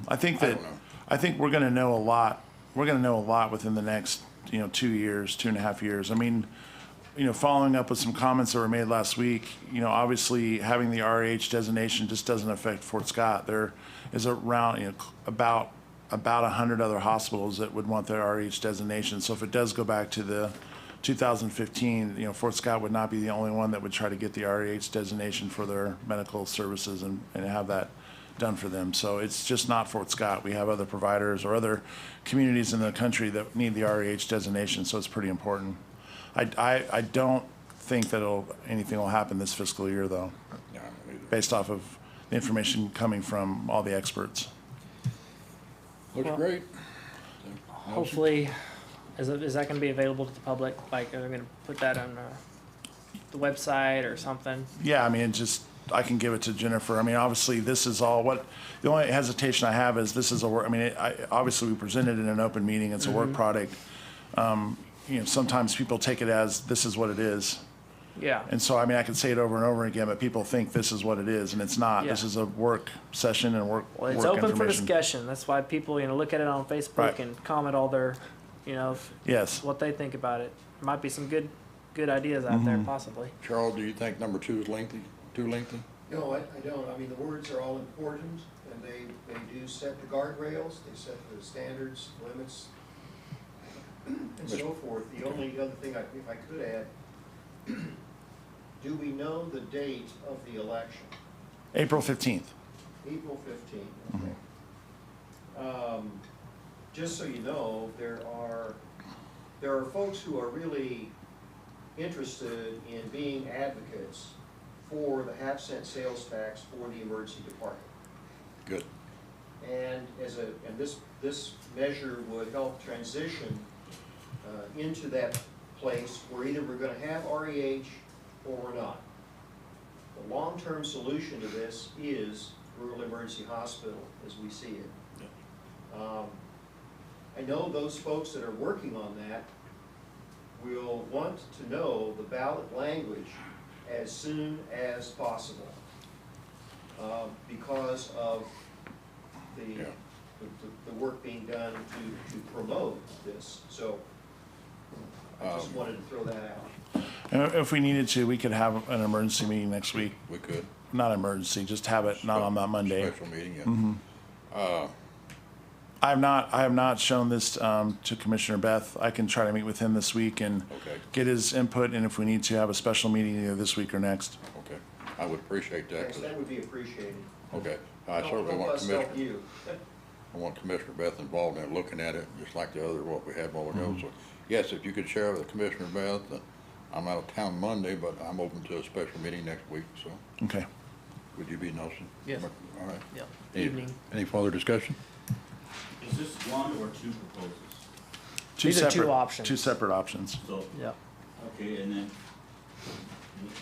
I think
I
that,
don't know.
I think we're gonna know a lot, within the next, 2 years, 2.5 years. I mean, following up with some comments that were made last week, obviously having the REH designation just doesn't affect Fort Scott. There is around, about 100 other hospitals that would want their REH designation. So if it does go back to the 2015, Fort Scott would not be the only one that would try to get the REH designation for their medical services and have that done for them. So it's just not Fort Scott. We have other providers or other communities in the country that need the REH designation, so it's pretty important. I don't think that anything will happen this fiscal year, though,
Yeah, I don't either.
based off of the information coming from all the experts.
Looks
Well-
great.
Hopefully, is that going to be available to the public? Like, are they going to put that on the website or something?
Yeah, I mean, I can give it to Jennifer. I mean, obviously, this is all the only hesitation I have is this is a work, I mean, obviously, we presented it in an open meeting. It's a work product. Sometimes people take it as this is what it is.
Yeah.
And so, I mean, I can say it over and over again, but people think this is what it is, and it's not.
Yeah.
This is a work session and work
Well, it's
work
open for
information.
discussion. That's why people, look at it on Facebook
Right.
and comment all their,
Yes.
what they think about it. Might be some good ideas out there, possibly.
Charles, do you think number 2 is lengthy, too lengthy?
No, I don't. I mean, the words are all important, and they do set the guardrails, they set the standards, limits, and so forth. The only other thing, if I could add, do we know the date of the election?
April 15th.
April 15th, okay. Just so you know, there are folks who are really interested in being advocates for the half-cent sales tax for the emergency department.
Good.
And this measure would help transition into that place where either we're gonna have REH or we're not. The long-term solution to this is rural emergency hospital as we see it. I know those folks that are working on that will want to know the ballot language as soon as possible. because of
Yeah.
the work being done to promote this. So I just wanted to throw that out.
And if we needed to, we could have an emergency meeting next week.
We could.
Not emergency, just have it not on that Monday.
Special meeting, yeah.
I have not shown this to Commissioner Beth. I can try to meet with him this week and
Okay.
get his input, and if we need to have a special meeting either this week or next.
Okay. I would appreciate that.
Yes, that would be appreciated.
Okay. I
Help
certainly want
us help
Commissioner,
you.
I want Commissioner Beth involved in looking at it, just like the other, what we had a while ago. So, yes, if you could share with Commissioner Beth, I'm out of town Monday, but I'm open to a special meeting next week, so
Okay.
would you be Nelson?
Yes.
All right.
Yep.
Any-
Evening.
Any further discussion?
Is this one or two proposals?
These are two options.
Two separate options.
So,
Yep.
okay, and then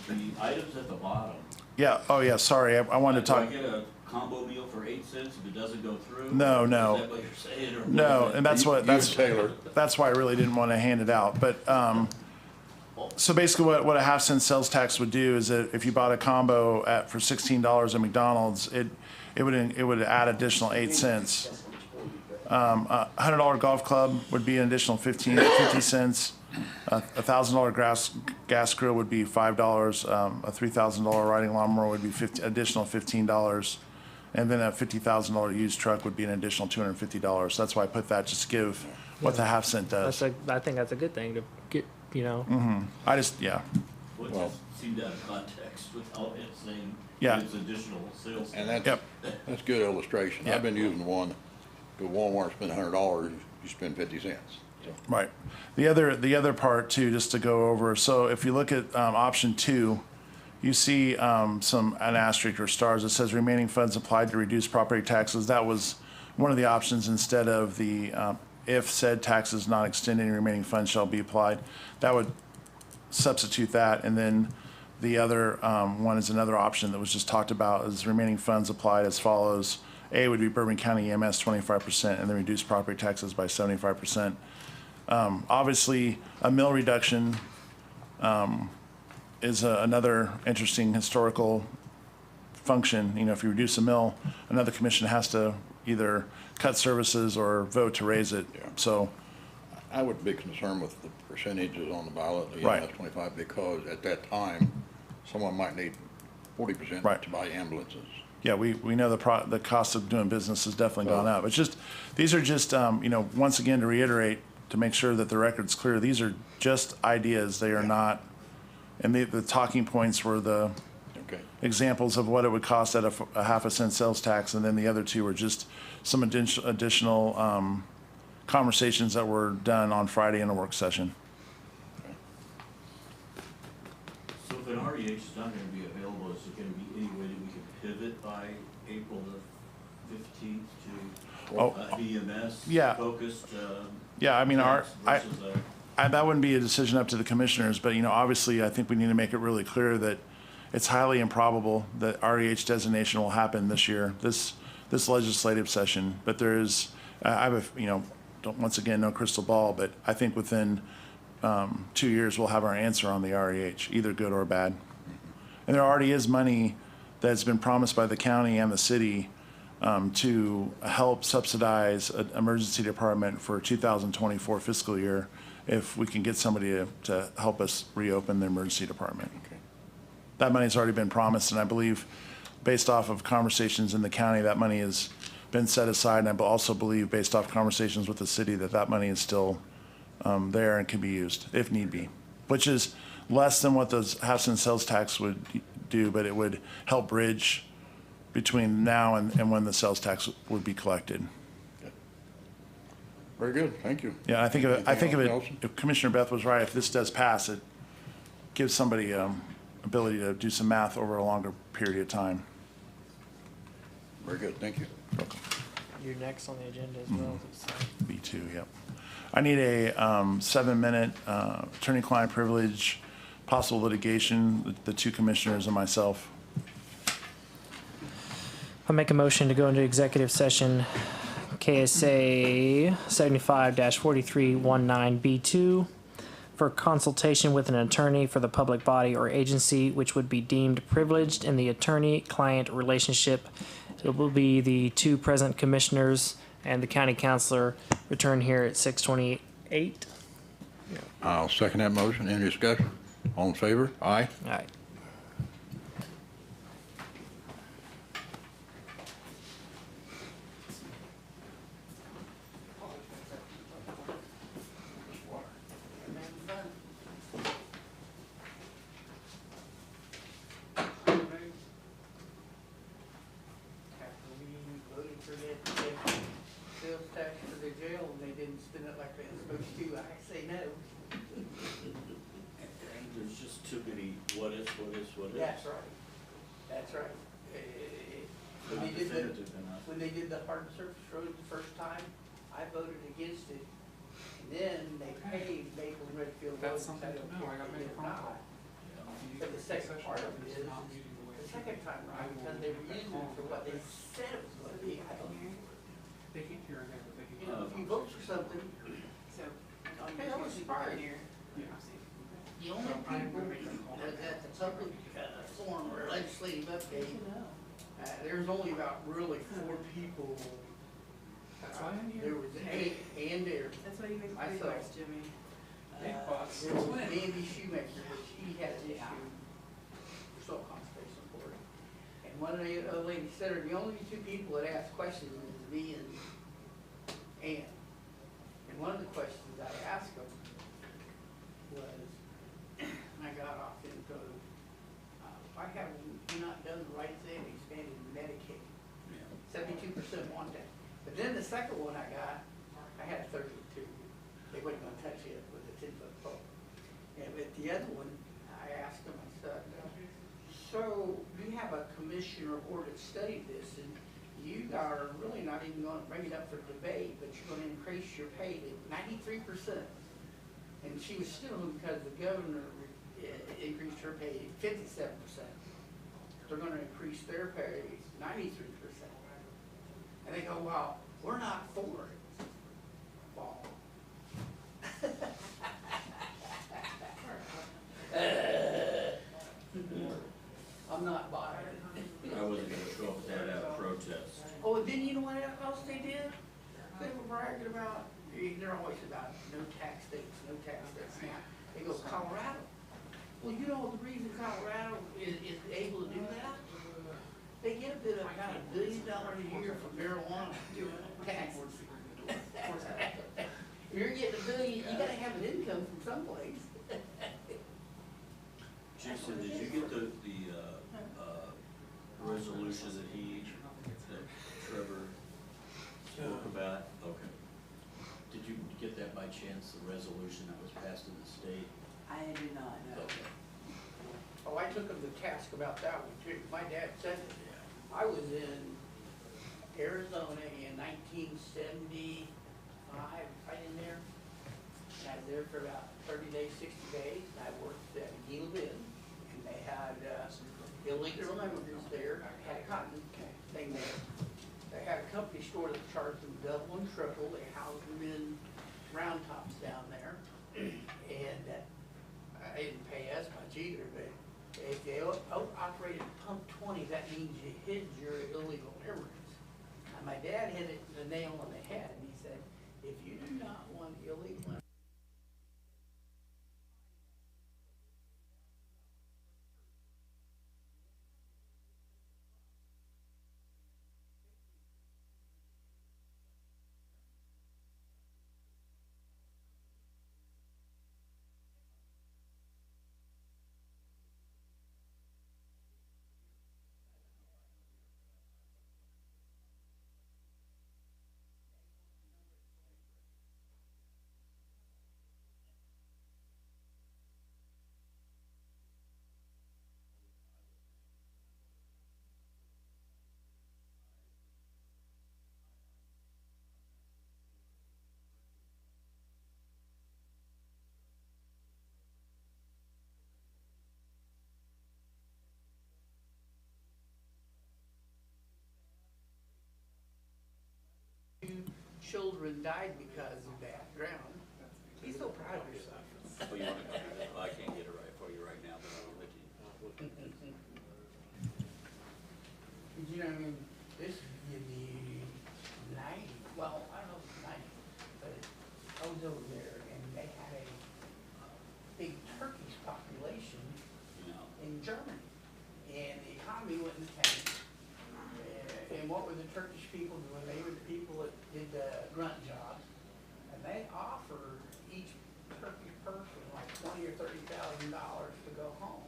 the items at the bottom.
Yeah, oh yeah, sorry, I wanted to
Do I
talk.
get a combo meal for 8 cents if it doesn't go through?
No,
Or
no.
Is that what you're saying? Or
No,
what?
and that's what,
You and
that's,
Taylor.
that's why I really didn't want to hand it out, but, so basically what a half cent sales tax would do is that if you bought a combo for $16 at McDonald's, it would add additional 8 cents. A $100 golf club would be an additional 50 cents. A $1,000 gas grill would be $5. A $3,000 riding lawnmower would be additional $15. And then a $50,000 used truck would be an additional $250. That's why I put that, just to give what the half cent does.
I think that's a good thing to get, you know.
I just, yeah.
Well, it
Well-
just seemed out of context without it saying
Yeah.
it's additional sales.
And that's,
Yep.
that's good illustration.
Yep.
I've been using one, go to Walmart, spend $100, you spend 50 cents. So,
Right. The other part too, just to go over, so if you look at option 2, you see an asterisk or stars that says remaining funds applied to reduce property taxes. That was one of the options instead of the if said taxes not extended, any remaining funds shall be applied. That would substitute that, and then the other one is another option that was just talked about, is remaining funds applied as follows. A would be Bourbon County EMS 25%, and then reduce property taxes by 75%. Obviously, a mill reduction is another interesting historical function. You know, if you reduce a mill, another commission has to either cut services or vote to raise it.
Yeah.
So,
I would be concerned with the percentages on the ballot, the
Right.
EMS 25, because at that time, someone might need 40%
Right.
to buy ambulances.
yeah, we know the cost of doing business has definitely gone up. It's just, these are just, you know, once again, to reiterate, to make sure that the record's clear, these are just ideas. They are not, and the talking points were the
Okay.
examples of what it would cost at a half a cent sales tax, and then the other two were just some additional conversations that were done on Friday in a work session.
So if an REH is not gonna be available, is there gonna be any way that we could pivot by April the 15th to
Oh,
BMS
yeah.
focused?
Yeah, I mean,
tax versus
that wouldn't be a decision up to the commissioners, but, you know, obviously, I think we need to make it really clear that it's highly improbable that REH designation will happen this year, this legislative session. But there is, I have a, you know, once again, no crystal ball, but I think within 2 years, we'll have our answer on the REH, either good or bad. And there already is money that's been promised by the county and the city to help subsidize an emergency department for 2024 fiscal year if we can get somebody to help us reopen the emergency department.
Okay.
That money's already been promised, and I believe, based off of conversations in the county, that money has been set aside. And I also believe, based off conversations with the city, that money is still there and can be used if need be, which is less than what the half-cent sales tax would do, but it would help bridge between now and when the sales tax would be collected.
Very good, thank you.
Yeah, I think of
Anything
it,
else, Nelson?
if Commissioner Beth was right, if this does pass, it gives somebody ability to do some math over a longer period of time.
Very good, thank you.
You're next on the agenda as well. So.
B2, yep. I need a 7-minute attorney-client privilege, possible litigation, the two commissioners and myself.
I'll make a motion to go into executive session, KSA 75-4319B2, for consultation with an attorney for the public body or agency which would be deemed privileged in the attorney-client relationship. It will be the two present commissioners and the county councilor return here at 6:28.
I'll second that motion. Any discussion? All in favor? Aye.
All right.
After we voted for that sales tax for the jail, and they didn't spend it like they were supposed to, I say no.
There's just too many what ifs.
That's right. That's right. When they did when they did the hard surface road the first time, I voted against it. And then they paved Maple and Redfield Road.
That's something to know. I got made a phone call.
But the second part of it is, the second time around, because they were using it for what they said it was gonna be, I don't know.
They can't hear it, but they can.
You know, if you vote for something,
So.
okay, I was surprised. The only people at the public forum or legislative update, there's only about really 4 people.
That's why I'm
There
here.
was and there.
That's why you make
I
the
saw.
advice, Jimmy. Big boss.
There was Andy Shoemaker, which he had an issue for soil conservation board. And one of the other ladies said, the only 2 people that asked questions is me and Ann. And one of the questions I asked them was, I got off into, why haven't you not done the right thing, expanded Medicaid? 72% want that. But then the second one I got, I had 32. They wasn't gonna touch it with a 10-foot pole. And with the other one, I asked them, I said, so you have a commission or board that studied this, and you are really not even gonna bring it up for debate, but you're gonna increase your pay to 93%. And she was still, because the governor increased her pay 57%. They're gonna increase their pay 93%. And they go, well, we're not for it. Well. I'm not buying it.
I wasn't gonna show up with that out of protest.
Oh, and then you know what else they did? They were bragging about, they're always about no tax states, no tax states. Now, they go Colorado. Well, you know the reason Colorado is able to do that? They get a bit of about $1 billion a year from marijuana taxes. If you're getting $1 billion, you gotta have an income from someplace.
Jason, did you get the resolution that Trevor spoke about? Okay. Did you get that by chance, the resolution that was passed in the state?
I do not know. Oh, I took him to task about that one too. My dad said it. I was in Arizona in 1975, right in there. And I was there for about 30 days, 60 days. And I worked at Gila Bend, and they had illegal immigrants there. Had a cotton thing there. They had a company store that charged them double and triple. They housed them in round tops down there. And I didn't pay as much either, but if they operated pump 20, that means you hid your illegal immigrants. And my dad hit it the nail on the head, and he said, if you do not want illegal immigrants, children died because of that drown. Be so proud of yourself.
Oh, you want to copy that? I can't get it right for you right now, but I'll let you.
You know, I mean, this give me 90, well, I don't know if it's 90, but I was over there and they had a big Turkish population
You know,
in Germany. And the economy went in the tank. And what were the Turkish people doing? They were the people that did the grunt jobs. And they offered each Turkish person like $20,000 or $30,000 to go home.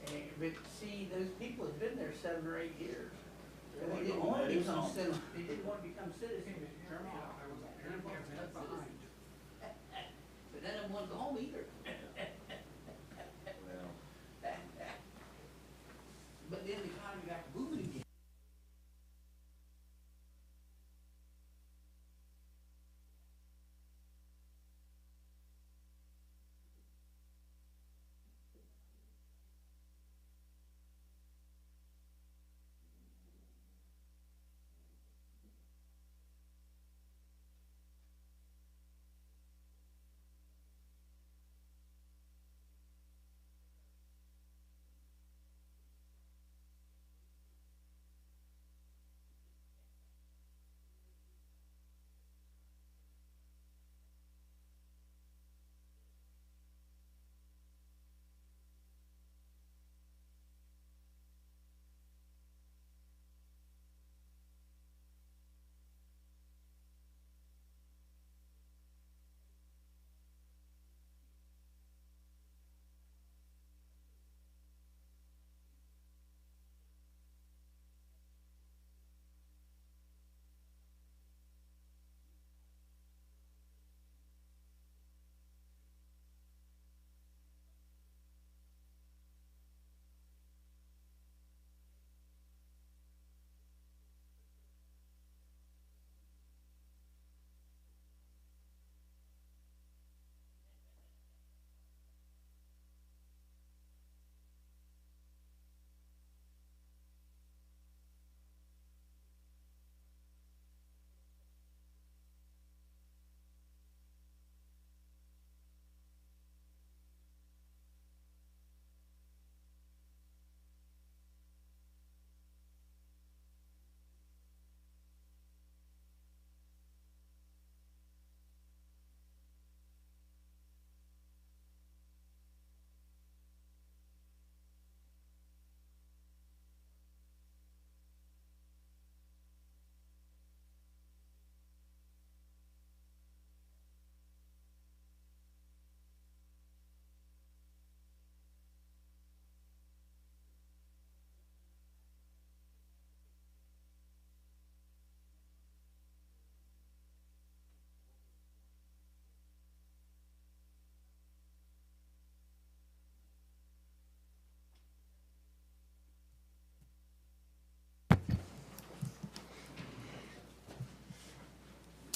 And, but see, those people had been there 7 or 8 years. And they didn't want to become citizens. They didn't want to become citizens. Germany, they didn't want to be left behind. But they didn't want to go home either.
well,
But then the economy got booming again.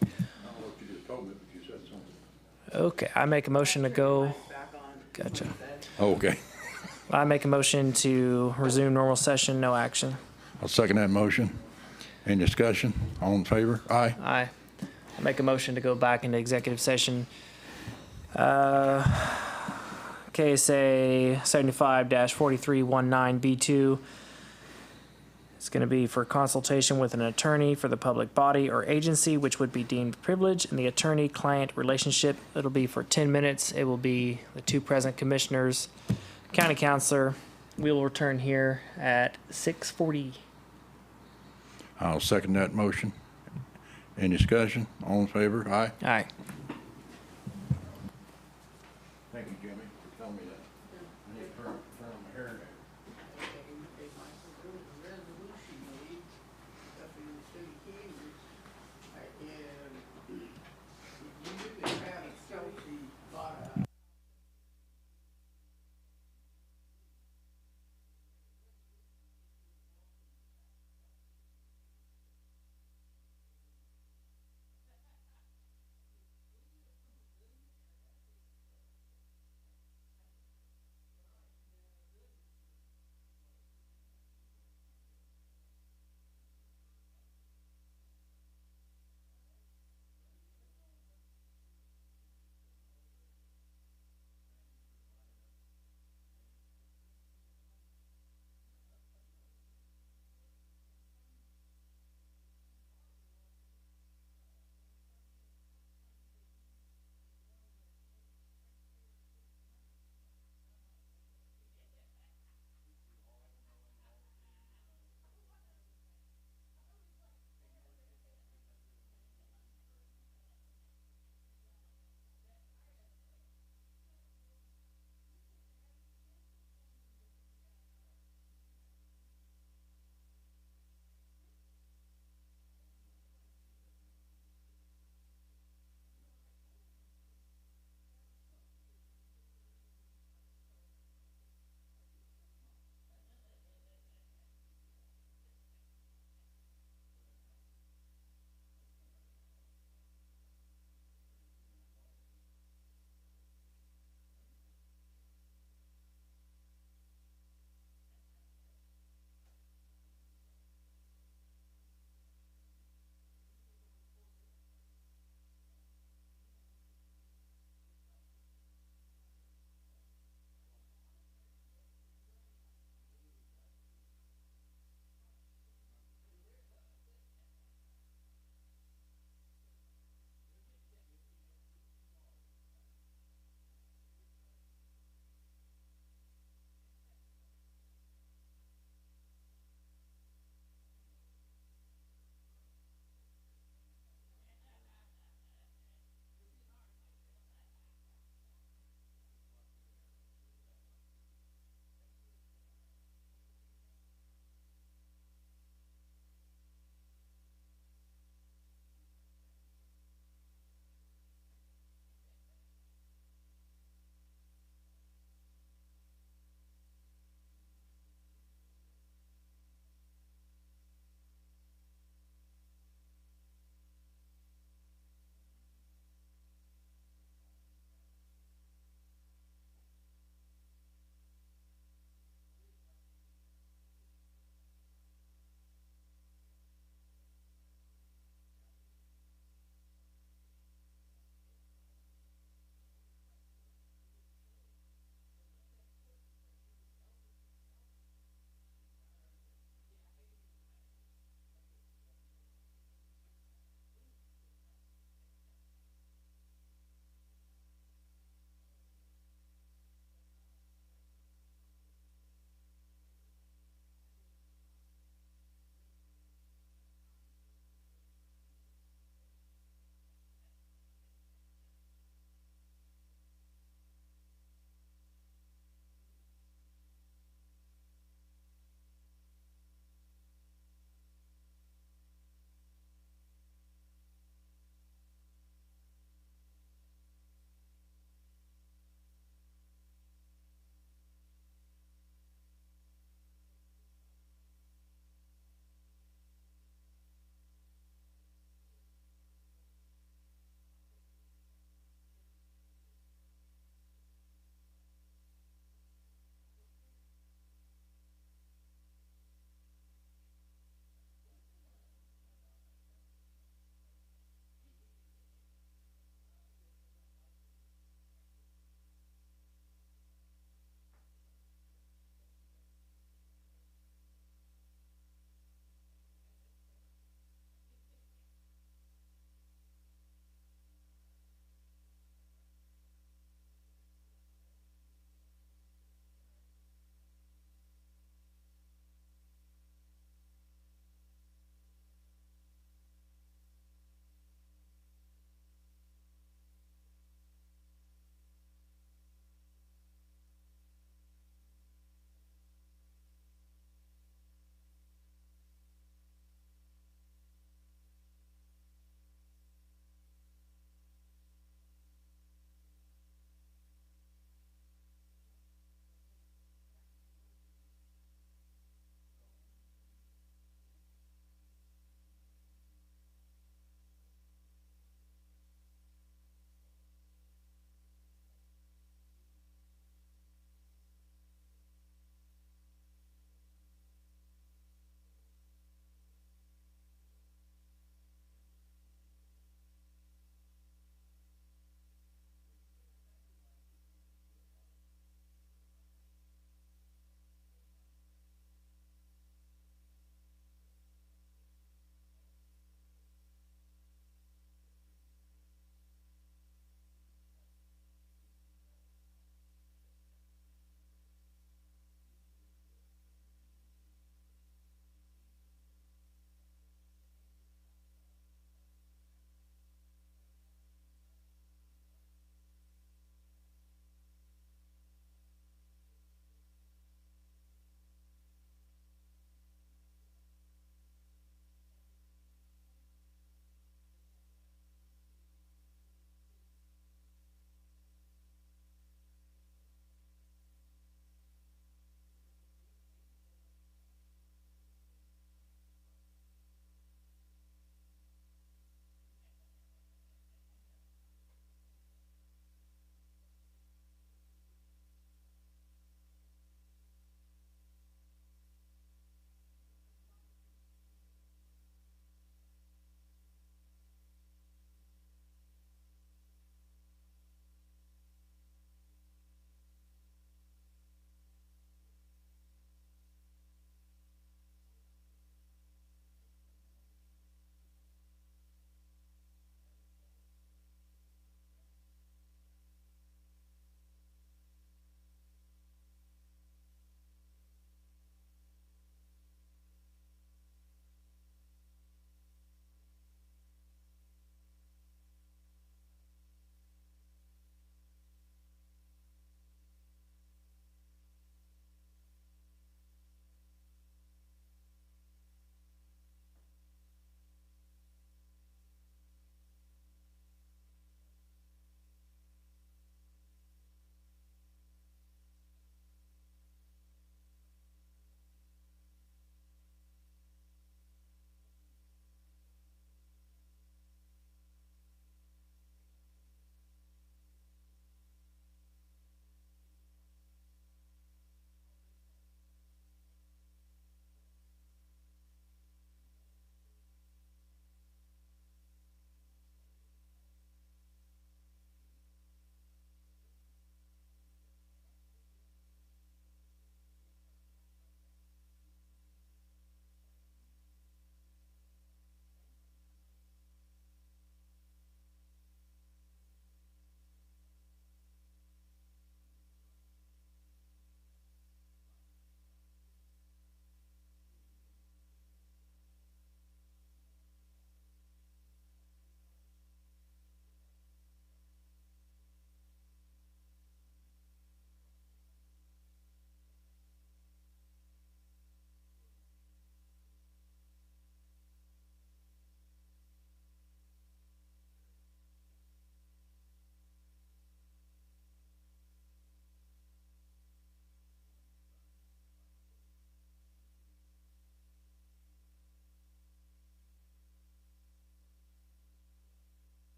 I don't know what you just told me, but you said something.
Okay, I make a motion to go. Gotcha.
Oh, okay.
I make a motion to resume normal session, no action.
I'll second that motion. Any discussion? All in favor? Aye.
Aye. I make a motion to go back into executive session. KSA 75-4319B2. It's going to be for consultation with an attorney for the public body or agency which would be deemed privileged in the attorney-client relationship. It'll be for 10 minutes. It will be the two present commissioners, county counselor. We will return here at 6:40.
I'll second that motion. Any discussion? All in favor? Aye.
Aye.
Thank you, Jimmy, for telling me that. I need to turn my hair down.
Resolution made up in the city Kansas, and you can have Chelsea bought a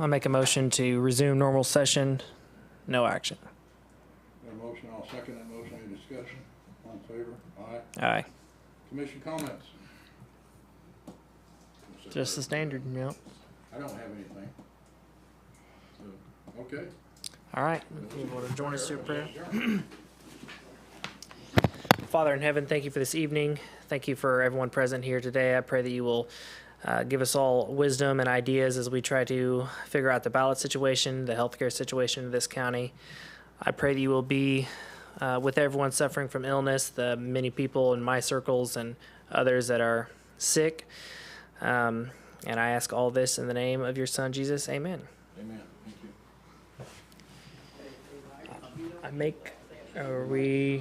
I'll make a motion to resume normal session. No action.
Got a motion, I'll second that motion. Any discussion? All in favor? Aye.
Aye.
Commission comments?
Just the standard, yep.
I don't have anything. So, okay.
All right. You want to join us through prayer? Father in heaven, thank you for this evening. Thank you for everyone present here today. I pray that you will give us all wisdom and ideas as we try to figure out the ballot situation, the healthcare situation in this county. I pray that you will be with everyone suffering from illness, the many people in my circles and others that are sick. And I ask all this in the name of your Son, Jesus. Amen.
Amen. Thank you.
Are we